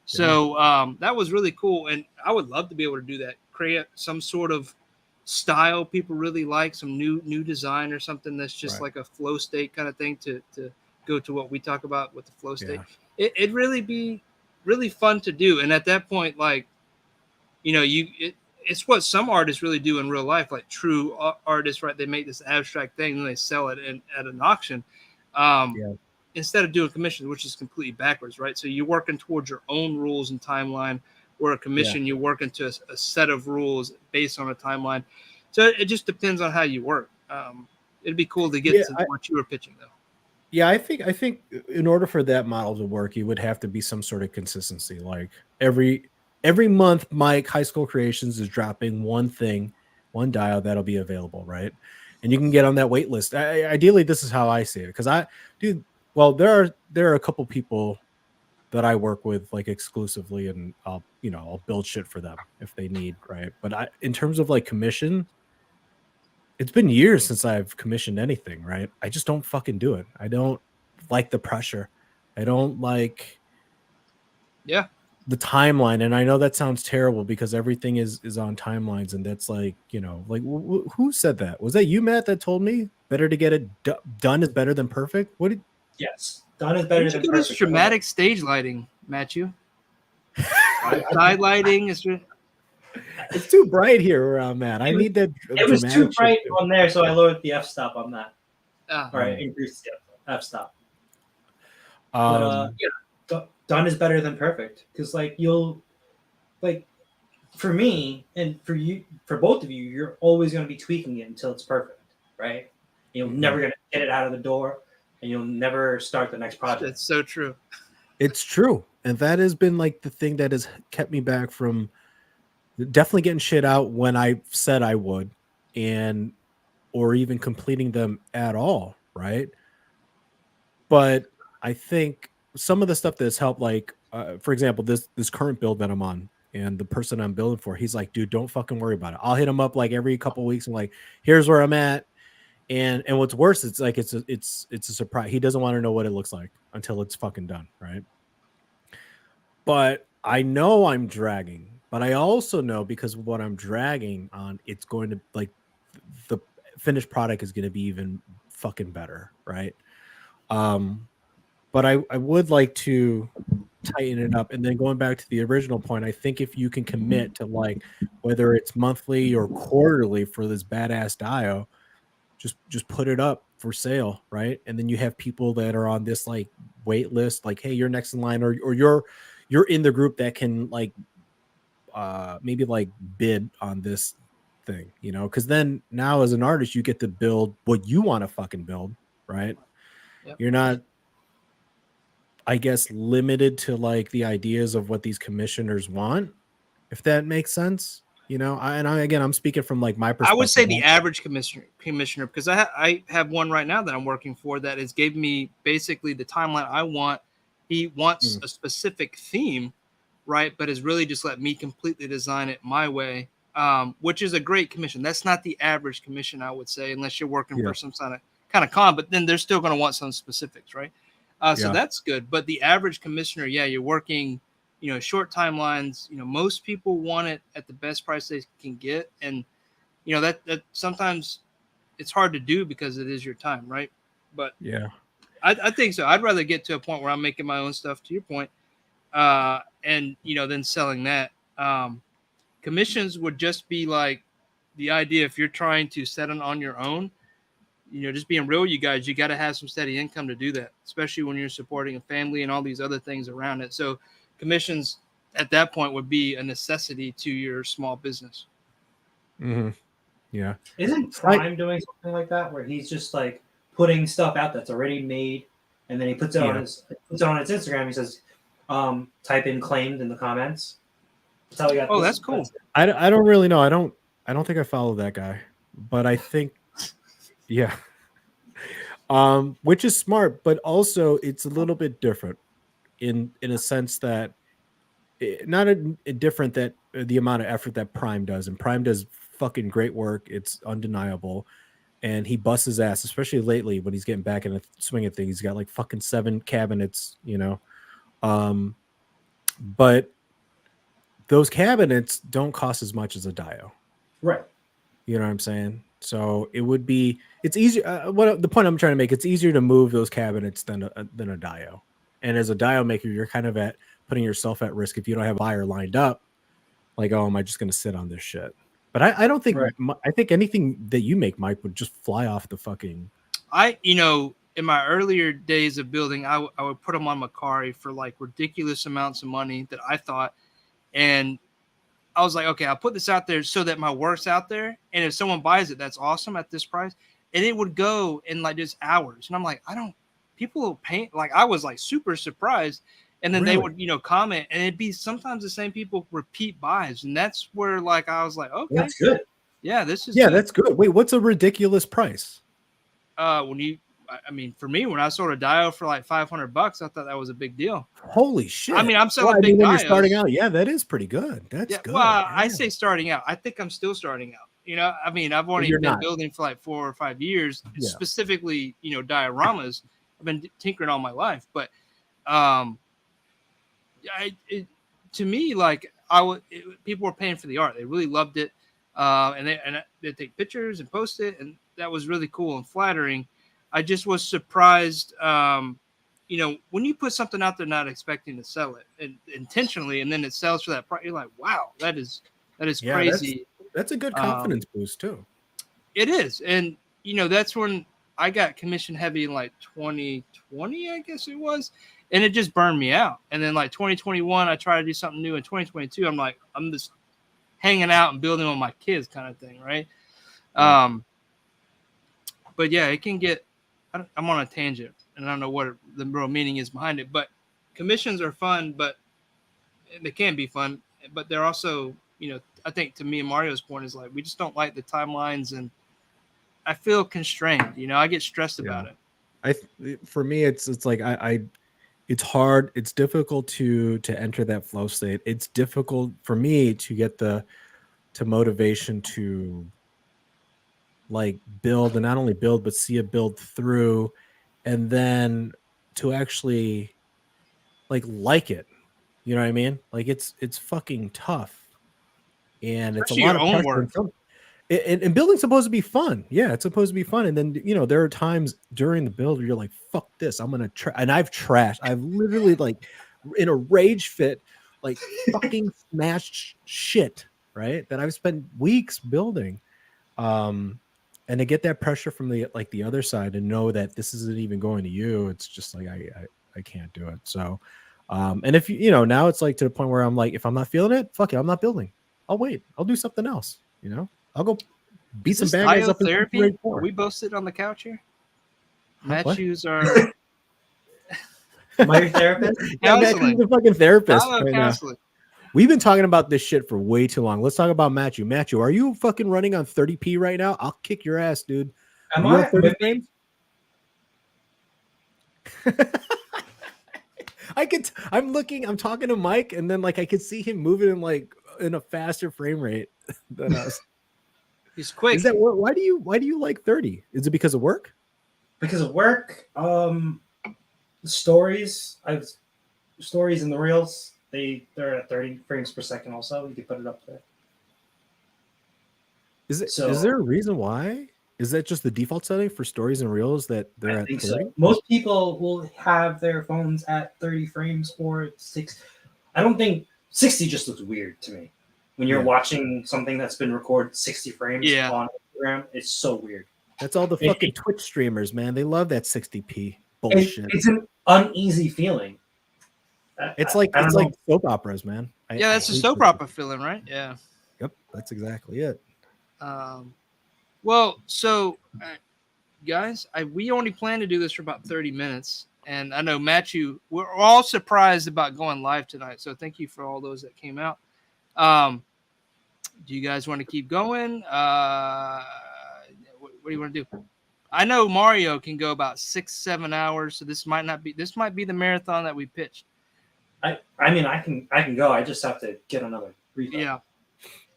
So that was really cool. And I would love to be able to do that, create some sort of style people really like, some new design or something that's just like a flow state kind of thing to go to what we talk about with the flow state. It'd really be really fun to do. And at that point, like, it's what some artists really do in real life, like true artists, right? They make this abstract thing and they sell it at an auction. Instead of doing commissions, which is completely backwards, right? So you're working towards your own rules and timeline, or a commission, you're working to a set of rules based on a timeline. So it just depends on how you work. It'd be cool to get to what you were pitching, though. Yeah, I think in order for that model to work, you would have to be some sort of consistency. Like every month, Mike High School Creations is dropping one dial that'll be available, right? And you can get on that wait list. Ideally, this is how I see it, because there are a couple people that I work with like exclusively, and I'll build shit for them if they need, right? But in terms of like commission, it's been years since I've commissioned anything, right? I just don't fucking do it. I don't like the pressure. I don't like the timeline. And I know that sounds terrible because everything is on timelines, and that's like, like who said that? Was that you, Matt, that told me better to get it done is better than perfect? Yes, done is better than perfect. Dramatic stage lighting, Matchu. Side lighting is. It's too bright here where I'm at. I need that. It was too bright on there, so I lowered the f-stop on that. Or I increased the f-stop. But done is better than perfect, because like for me and for you, for both of you, you're always going to be tweaking it until it's perfect, right? You're never going to get it out of the door, and you'll never start the next project. It's so true. It's true, and that has been like the thing that has kept me back from definitely getting shit out when I said I would, or even completing them at all, right? But I think some of the stuff that's helped, like for example, this current build that I'm on, and the person I'm building for, he's like, dude, don't fucking worry about it. I'll hit him up like every couple of weeks and like, here's where I'm at. And what's worse, it's like it's a surprise. He doesn't want to know what it looks like until it's fucking done, right? But I know I'm dragging. But I also know, because of what I'm dragging on, it's going to, like, the finished product is going to be even fucking better, right? But I would like to tighten it up. And then going back to the original point, I think if you can commit to, like, whether it's monthly or quarterly for this badass Dio, just put it up for sale, right? And then you have people that are on this like wait list, like, hey, you're next in line, or you're in the group that can like maybe like bid on this thing, because then now as an artist you get to build what you want to fucking build, right? You're not, I guess, limited to like the ideas of what these commissioners want, if that makes sense. I'm speaking from like my perspective. I would say the average commissioner, because I have one right now that I'm working for that has gave me basically the timeline I want. He wants a specific theme, right? But has really just let me completely design it my way, which is a great commission. That's not the average commission, I would say, unless you're working for some kind of con, but then they're still going to want some specifics, right? So that's good. But the average commissioner, you're working, short timelines. Most people want it at the best price they can get. And, that sometimes it's hard to do because it is your time, right? But I think so. I'd rather get to a point where I'm making my own stuff, to your point, and then selling that. Commissions would just be like the idea if you're trying to set it on your own. Just being real, you guys, you got to have some steady income to do that, especially when you're supporting a family and all these other things around it. So commissions at that point would be a necessity to your small business. Mm-hmm. Yeah. Isn't Prime doing something like that, where he's just like putting stuff out that's already made, and then he puts it on his Instagram. He says, "Type in claimed in the comments." That's how we got. Oh, that's cool. I don't really know. I don't think I follow that guy, but I think, yeah. Which is smart, but also it's a little bit different in a sense that different that the amount of effort that Prime does, and Prime does fucking great work. It's undeniable. And he busts his ass, especially lately when he's getting back in the swing of things. He's got like fucking 7 cabinets, but those cabinets don't cost as much as a Dio. Right. You know what I'm saying? So it's easier. The point I'm trying to make, it's easier to move those cabinets than a Dio. And as a Dio maker, you're kind of putting yourself at risk if you don't have a buyer lined up. Like, oh, am I just going to sit on this shit? But I don't think, I think anything that you make, Mike, would just fly off the fucking. In my earlier days of building, I would put them on Macari for like ridiculous amounts of money that I thought. And I was like, okay, I'll put this out there so that my work's out there. And if someone buys it, that's awesome at this price. And it would go in like just hours. And I'm like, people paint, like I was like super surprised. And then they would, comment, and it'd be sometimes the same people repeat buys. And that's where like, I was like, okay, that's good. Yeah, this is good. That's good. Wait, what's a ridiculous price? For me, when I sold a Dio for like $500, I thought that was a big deal. Holy shit. I mean, I'm selling big when Dios. You're starting out. Yeah, that is pretty good. That's good. Well, I say starting out. I think I'm still starting out. I've only been building for like 4 or 5 years, specifically, dioramas. I've been tinkering all my life, but to me, like people were paying for the art. They really loved it, and they take pictures and post it, and that was really cool and flattering. I just was surprised, when you put something out there not expecting to sell it and intentionally, and then it sells for that price. You're like, wow, that is crazy. That's a good confidence boost too. It is, and that's when I got commission heavy in like 2020, I guess it was. And it just burned me out. And then like 2021, I tried to do something new. In 2022, I'm just hanging out and building with my kids kind of thing, right? But yeah, it can get, I'm on a tangent and I don't know what the real meaning is behind it, but commissions are fun, but they can be fun, but they're also, I think to me and Mario's point is like, we just don't like the timelines, and I feel constrained, I get stressed about it. For me, it's like, it's hard. It's difficult to enter that flow state. It's difficult for me to get to motivation to like build, and not only build, but see it build through, and then to actually like it. You know what I mean? Like it's fucking tough, and it's a lot of pressure. And building's supposed to be fun. Yeah, it's supposed to be fun. And then, there are times during the build where you're like, fuck this. I'm going to try. And I've literally like in a rage fit, like fucking smashed shit, right? That I've spent weeks building. And to get that pressure from the other side and know that this isn't even going to you, it's just like, I can't do it. So, and if now it's like to the point where I'm like, if I'm not feeling it, fuck it. I'm not building. I'll wait. I'll do something else, I'll go beat some bad guys up in therapy. Are we both sitting on the couch here? Matchu's are my therapist. Yeah, Matchu's the fucking therapist. Counseling. We've been talking about this shit for way too long. Let's talk about Matchu. Matchu, are you fucking running on 30p right now? I'll kick your ass, dude. Am I 30 frames? I'm talking to Mike, and then like I could see him moving in a faster frame rate than us. He's quick. Is that why do you like 30? Is it because of work? Because of work. Stories. Stories in the reels. They're at 30 frames per second. Also, you can put it up there. Is there a reason why? Is that just the default setting for stories and reels that they're at 30? So. Most people will have their phones at 30 frames or 6. I don't think 60 just looks weird to me. When you're watching something that's been recorded 60 frames on Instagram, it's so weird. That's all the fucking Twitch streamers, man. They love that 60p bullshit. It's an uneasy feeling. It's like soap operas, man. That's a soap opera feeling, right? Yeah. Yep, that's exactly it. Well, so guys, we only plan to do this for about 30 minutes. And I know, Matchu, we're all surprised about going live tonight. So thank you for all those that came out. Do you guys want to keep going? What do you want to do? I know Mario can go about 6-7 hours. So this might be the marathon that we pitched. I mean, I can go. I just have to get another refill. Yeah.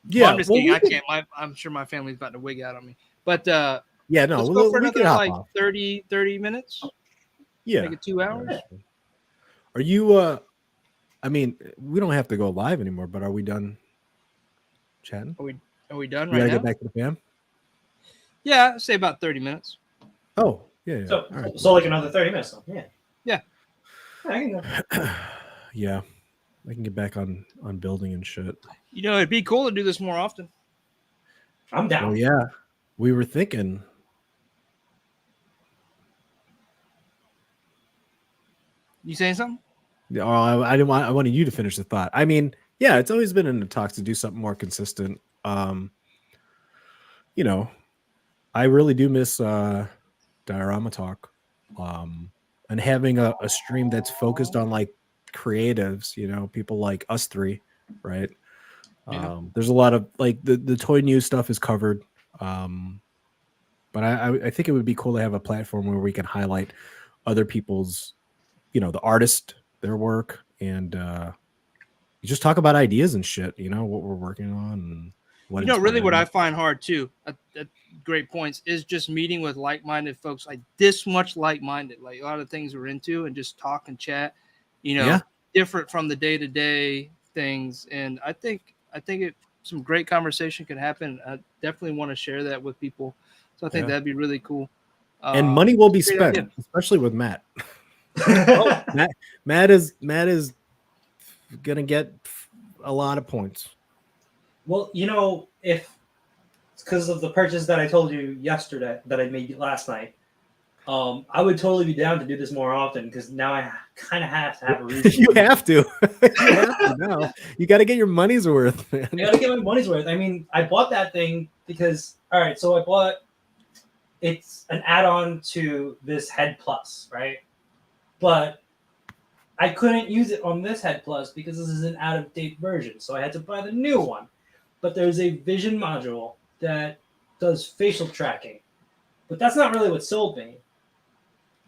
Yeah. Well, I'm just kidding. I can't. I'm sure my family's about to wig out on me. But yeah, no, let's go for we another can like hop off. 30 minutes. Yeah. Make it 2 hours. Are you I mean, we don't have to go live anymore, but are we done chatting? Are we done We right gotta now? get back to the fam. Yeah, say about 30 minutes. Oh, yeah. So, All right. so like another 30 minutes. Though. Yeah. Yeah. I can go. Yeah. I can get back on building and shit. You know, it'd be cool to do this more often. I'm down. Oh yeah. We were thinking. You saying something? Yeah, I didn't want. I wanted you to finish the thought. I mean, yeah, it's always been in the talks to do something more consistent. You know, I really do miss Diorama talk, and having a stream that's focused on like creatives. You know, people like us three, right? Yeah. There's a lot of like the toy news stuff is covered, but I think it would be cool to have a platform where we can highlight other people's, you know, the artist, their work, and you just talk about ideas and shit. You know, what we're working on. And what really what I find hard too, at great points, is just meeting with like-minded folks, like this much like-minded, like a lot of things we're into, and just talk and chat, you know, different from the day-to-day things. And I think some great conversation could happen. I definitely want to share that with people. So I think that'd be really cool. And money will be spent, especially with Matt. Matt is gonna get a lot of points. Well, you know, if it's because of the purchase that I told you yesterday that I made last night, I would totally be down to do this more often because now I kind of have to have a reason. You have to. You have to now. You got to get your money's worth, man. I got to get my money's worth. I mean, I bought that thing because, all right, so I bought, it's an add-on to this Head Plus, right? But I couldn't use it on this Head Plus because this is an out-of-date version, so I had to buy the new one. But there's a vision module that does facial tracking. But that's not really what sold me.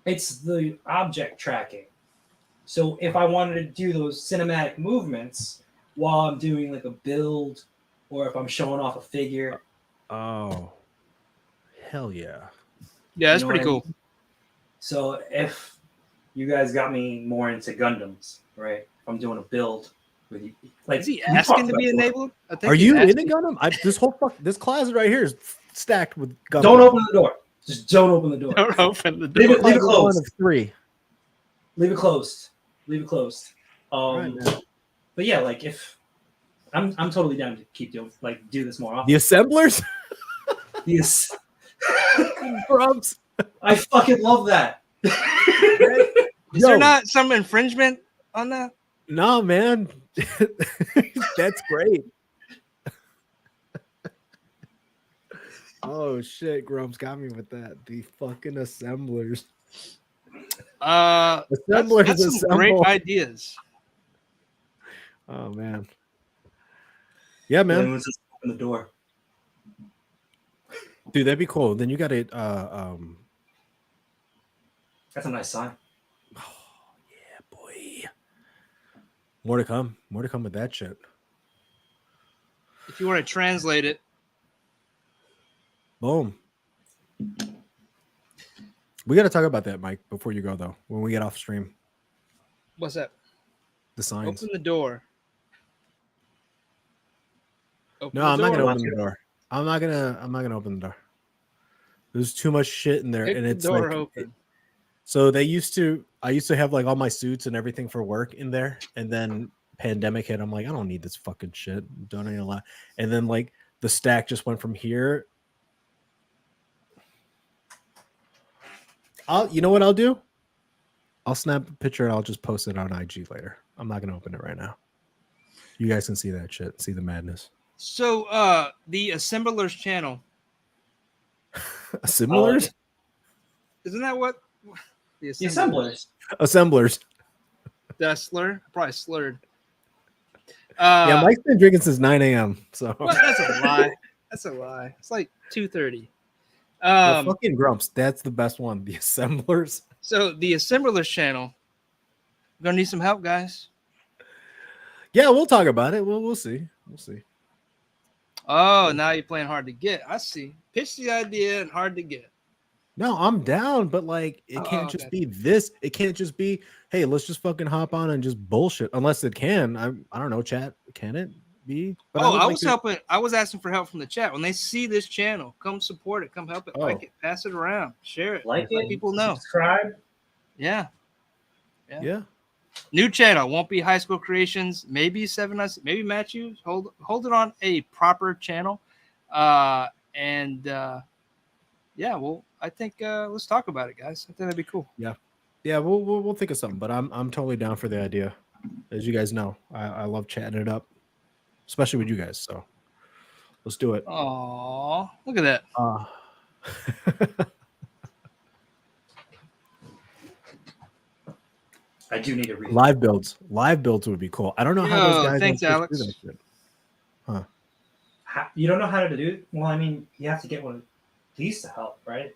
It's the object tracking. So if I wanted to do those cinematic movements while I'm doing like a build or if I'm showing off a figure. Oh, hell yeah. Yeah, that's pretty cool. So if you guys got me more into Gundams, right? If I'm doing a build with you. Like, is he asking to be enabled? I think are you in a Gundam? This closet right here is stacked with Gundam. Don't open the door. Just don't open the door. Don't open the door. Leave it closed. 1 of 3. Leave it closed. Leave it closed. Right, but yeah, like if I'm totally down to keep doing do this more often. The assemblers? Yes. Grubs. I fucking love that. Is there not some infringement on that? No, man. That's great. Oh shit, Grumps got me with that. The fucking assemblers. Assemblers, that's some great ideas. Oh man. Yeah, man. Let's just open the door. Dude, that'd be cool. Then you got it. That's a nice sign. Oh yeah, boy. More to come. More to come with that shit. If you want to translate it. Boom. We got to talk about that, Mike, before you go, though, when we get off stream. What's that? The signs. Open the door. I'm not gonna open the door. I'm not gonna open the door. There's too much shit in there, and it's door like. open. So I used to have like all my suits and everything for work in there, and then pandemic hit. I'm like, I don't need this fucking shit. Don't need a lot. And then like the stack just went from here. You know what I'll do? I'll snap a picture and I'll just post it on IG later. I'm not gonna open it right now. You guys can see that shit, see the madness. So the Assemblers channel. Assemblers? Isn't that what The assemblers. Assemblers. Did I slur? Probably slurred. Yeah, Mike's been drinking since 9 a.m. So What? That's a lie. That's a lie. It's like 2:30. fucking Grumps. That's the best one. The assemblers. So the assemblers channel. Gonna need some help, guys. Yeah, we'll talk about it. We'll see. We'll see. Oh, now you're playing hard to get. I see. Pitch the idea and hard to get. No, I'm down, but like it can't just be this. It can't just be, hey, let's just fucking hop on and just bullshit. Unless it can. I don't know, chat. Can it be? But I was helping. I was asking for help from the chat. When they see this channel, come support it. Come help it. Like it. Pass it around. Share it. Like let it. People know. Subscribe. Yeah. Yeah. New channel won't be High School Creations. Maybe 7 Nights. Maybe Matchu. Hold it on a proper channel. Yeah. Well, I think let's talk about it, guys. I think that'd be cool. Yeah. We'll think of something. But I'm totally down for the idea. As you guys know, I love chatting it up, especially with you guys. So let's do it. Oh, look at that. I do need to read live builds. Live builds would be cool. I don't know how those guys. Thanks, Alex. Do that shit. Huh? You don't know how to do it? Well, I mean, you have to get one of these to help, right?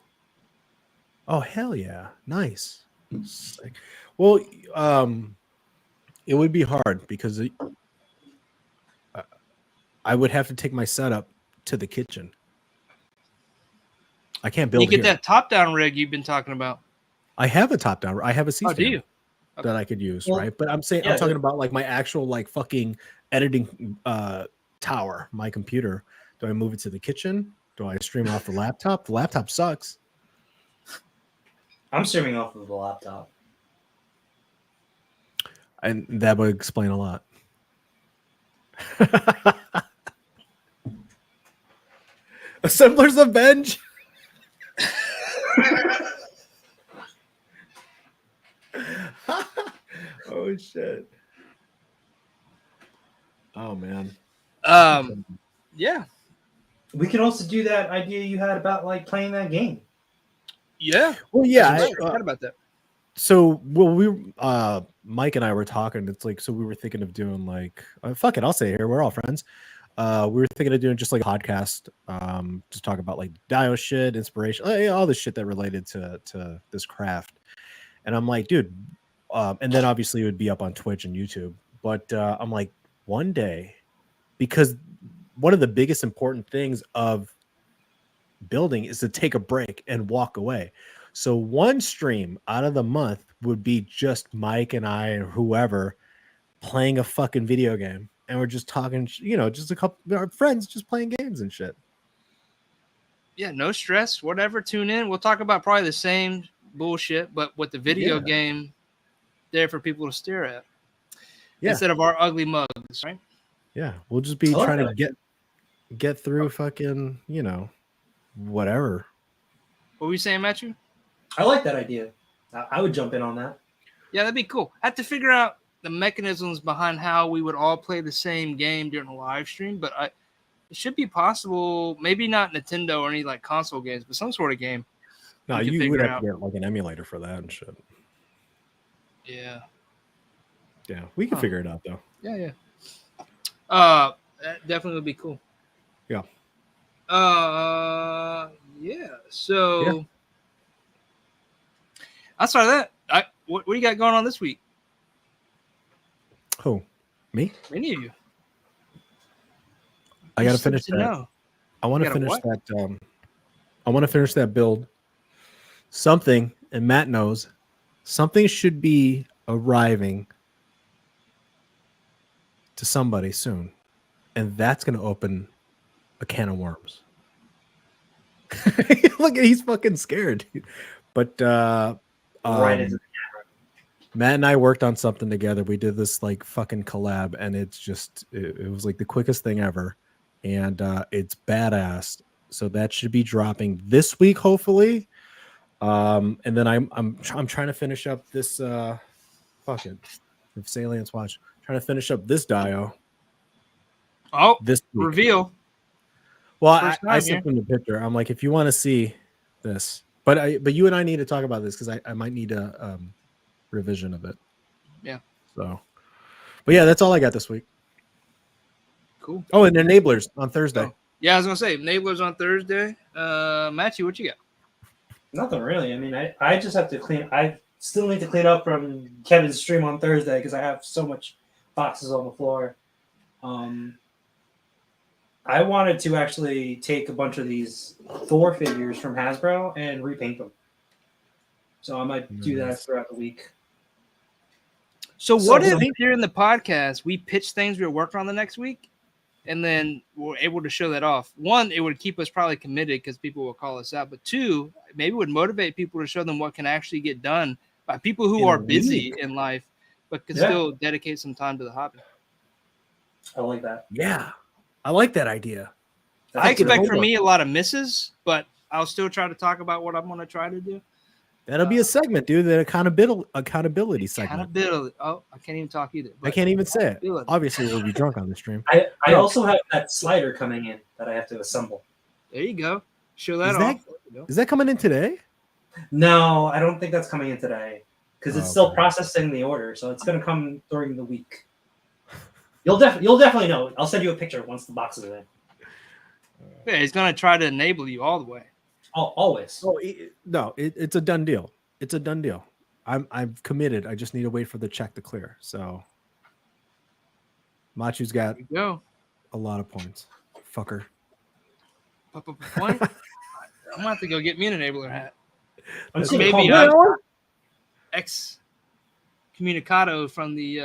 Oh hell yeah! Nice. Sick. Well, it would be hard because I would have to take my setup to the kitchen. I can't build. You get that top-down rig you've been talking about. I have a top-down. I have a C-stand. Oh, do you? That I could use, right? But I'm saying I'm talking about like my actual like fucking editing tower, my computer. Do I move it to the kitchen? Do I stream off the laptop? The laptop sucks. I'm streaming off of the laptop. And that would explain a lot. Assemblers Avenge. Oh shit. Oh man. Yeah. We can also do that idea you had about like playing that game. Yeah. Well, yeah. I forgot about that. So, Mike and I were talking. It's like, so we were thinking of doing like, fuck it, I'll say it here. We're all friends. We were thinking of doing just like a podcast, just talk about like Dio shit, inspiration, all the shit that related to this craft. And I'm like, dude, and then obviously it would be up on Twitch and YouTube. But I'm like, one day, because one of the biggest important things of building is to take a break and walk away. So one stream out of the month would be just Mike and I or whoever playing a fucking video game. And we're just talking, just a couple of our friends just playing games and shit. Yeah, no stress, whatever. Tune in. We'll talk about probably the same bullshit, but with the video game there for people to stare at. Yeah. Instead of our ugly mugs, right? Yeah. We'll just be trying to get through fucking, whatever. What were you saying, Matthew? I like that idea. I would jump in on that. Yeah, that'd be cool. I have to figure out the mechanisms behind how we would all play the same game during a live stream, but it should be possible. Maybe not Nintendo or any like console games, but some sort of game. No, you would have to get like an emulator for that and shit. Yeah. Yeah, we can figure it out though. Yeah. That definitely would be cool. Yeah. Yeah. So outside of that, what do you got going on this week? Who? Me? Any of you? I got to finish that. I want to finish that. I want to finish that build. Something, and Matt knows, something should be arriving to somebody soon, and that's going to open a can of worms. Look, he's fucking scared. But right into the camera. Matt and I worked on something together. We did this like fucking collab, and it's just it was like the quickest thing ever, and it's badass. So that should be dropping this week, hopefully. And then I'm trying to finish up this fucking if Salients watch. Trying to finish up this Dio. Oh, this reveal. Well, I sent them the picture. I'm like, if you want to see this, But you and I need to talk about this because I might need a revision of it. Yeah. So, but yeah, that's all I got this week. Cool. Oh, and enablers on Thursday. Oh. Yeah, I was gonna say enablers on Thursday. Matthew, what you got? Nothing really. I mean, I just have to clean. I still need to clean up from Kevin's stream on Thursday because I have so much boxes on the floor. I wanted to actually take a bunch of these Thor figures from Hasbro and repaint them. So I might do that throughout the week. So what if here in the podcast we pitch things we're working on the next week, and then we're able to show that off? One, it would keep us probably committed because people will call us out. But two, maybe it would motivate people to show them what can actually get done by people who are busy in life, but can still dedicate some time to the hobby. I like that. Yeah, I like that idea. I expect from me a lot of misses, but I'll still try to talk about what I'm going to try to do. That'll be a segment, dude. The accountability segment. Accountability. Oh, I can't even talk either. I can't even say it. Obviously, we'll be drunk on the stream. I also have that slider coming in that I have to assemble. There you go. Show that off. Is that coming in today? No, I don't think that's coming in today because it's still processing the order. So it's going to come during the week. You'll definitely know. I'll send you a picture once the boxes are in. Yeah, he's going to try to enable you all the way. Oh, always. Oh, no, it's a done deal. It's a done deal. I'm committed. I just need to wait for the check to clear. So Matchu's got a lot of points. Fucker. Point? I'm going to have to go get me an enabler hat. Maybe excommunicado from the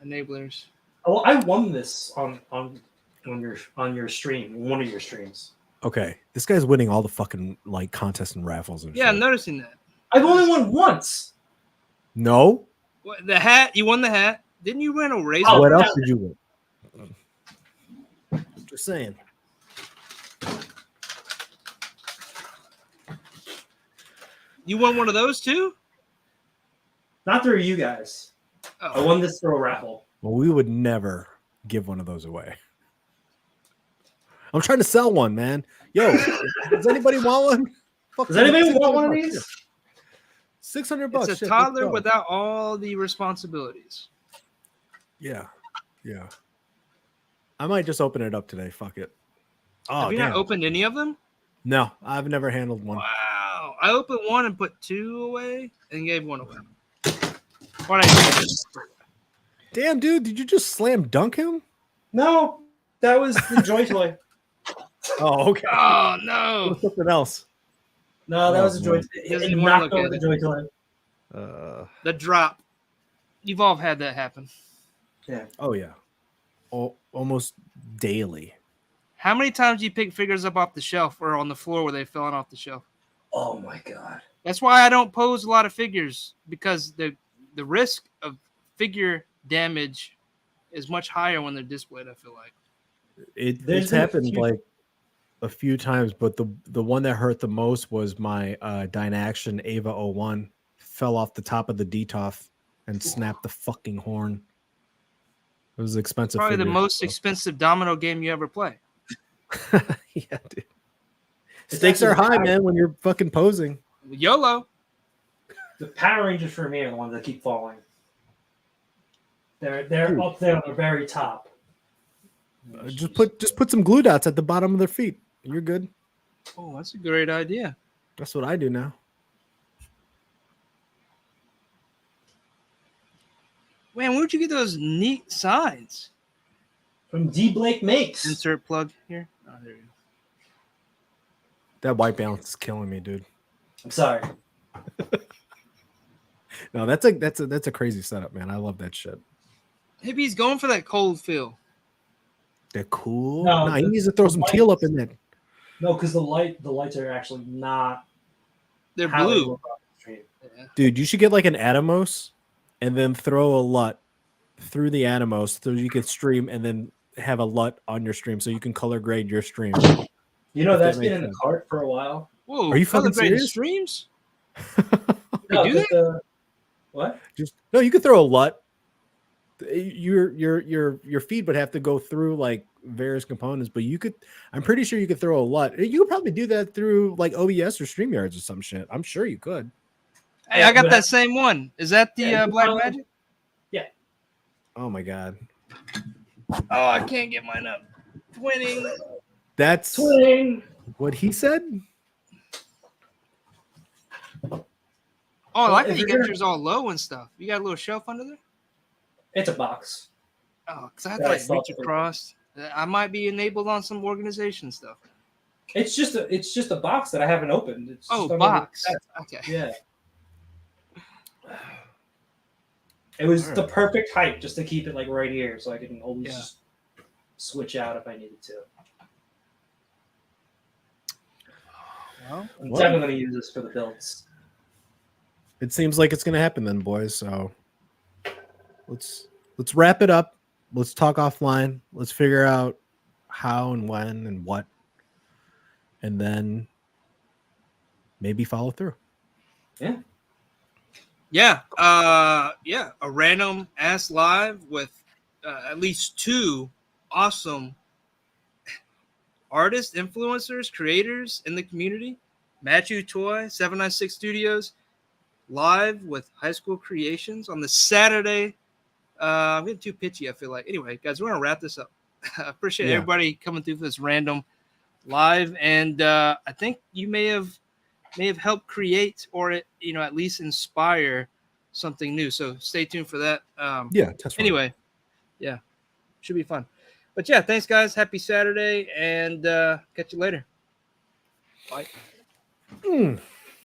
enablers. Oh, I won this on your stream, one of your streams. Okay, this guy's winning all the fucking like contests and raffles and shit. I'm noticing that. I've only won once. No. What, the hat? You won the hat. Didn't you win a razor? Oh, what else did you win? Just saying. You won one of those too? Not through you guys. I won this through a raffle. Well, we would never give one of those away. I'm trying to sell one, man. Yo, does anybody want one? Does anybody want one of these? $600. It's a toddler without all the responsibilities. Yeah. I might just open it up today. Fuck it. Oh, have you not opened any of them? No, I've never handled one. Wow. I opened one and put two away and gave one away. Damn, dude, did you just slam dunk him? No, that was the Joy Toy. Oh, okay. Oh, no. Something else. No, that was a Joy Toy. It knocked over the Joy Toy. The drop. You've all had that happen. Yeah. Oh, yeah. Almost daily. How many times do you pick figures up off the shelf or on the floor where they've fallen off the shelf? Oh, my God. That's why I don't pose a lot of figures, because the risk of figure damage is much higher when they're displayed, I feel like. It's happened like a few times, but the one that hurt the most was my Dynaction Ava 01. Fell off the top of the DTOF and snapped the fucking horn. It was expensive. Probably the most expensive domino game you ever play. Yeah, dude. Stakes are high, man, when you're fucking posing. YOLO. The Power Rangers for me are the ones that keep falling. They're up there on the very top. Just put some glue dots at the bottom of their feet. You're good. Oh, that's a great idea. That's what I do now. Man, where'd you get those neat signs? From Dio-Bolic Makes. Insert plug here. Oh, there you go. That white balance is killing me, dude. I'm sorry. No, that's a crazy setup, man. I love that shit. Maybe he's going for that cold feel. They're cool. No, he needs to throw some teal up in there. No, because the lights are actually not. They're blue. Dude, you should get like an Atomos and then throw a LUT through the Atomos so you can stream and then have a LUT on your stream so you can color grade your stream. You know, that's been in the cart for a while. Whoa, are you fucking serious? Streams? No, what? No, you could throw a LUT your feed would have to go through like various components, but I'm pretty sure you could throw a lot. You could probably do that through like OBS or StreamYards or some shit. I'm sure you could. Hey, I got that same one. Is that the Black Magic? Yeah. Oh my god. Oh, I can't get mine up. Twinning. That's what he said. Oh, I like how you got yours all low and stuff. You got a little shelf under there? It's a box. Oh, because I have to like reach across. I might be enabled on some organization stuff. It's just a box that I haven't opened. It's box. Okay. Yeah. It was the perfect height just to keep it like right here, so I can always just switch out if I needed to. Well, I'm definitely going to use this for the builds. It seems like it's going to happen then, boys. So let's wrap it up. Let's talk offline. Let's figure out how and when and what, and then maybe follow through. Yeah. Yeah. A random ass live with at least 2 awesome artists, influencers, creators in the community. Matchu Toy, 796 Studios, live with High School Creations on the Saturday. I'm getting too pitchy, I feel like. Anyway, guys, we're going to wrap this up. I appreciate everybody coming through for this random live. And I think you may have helped create or, at least inspire something new. So stay tuned for that. Anyway, should be fun. But yeah, thanks, guys. Happy Saturday, and catch you later. Bye.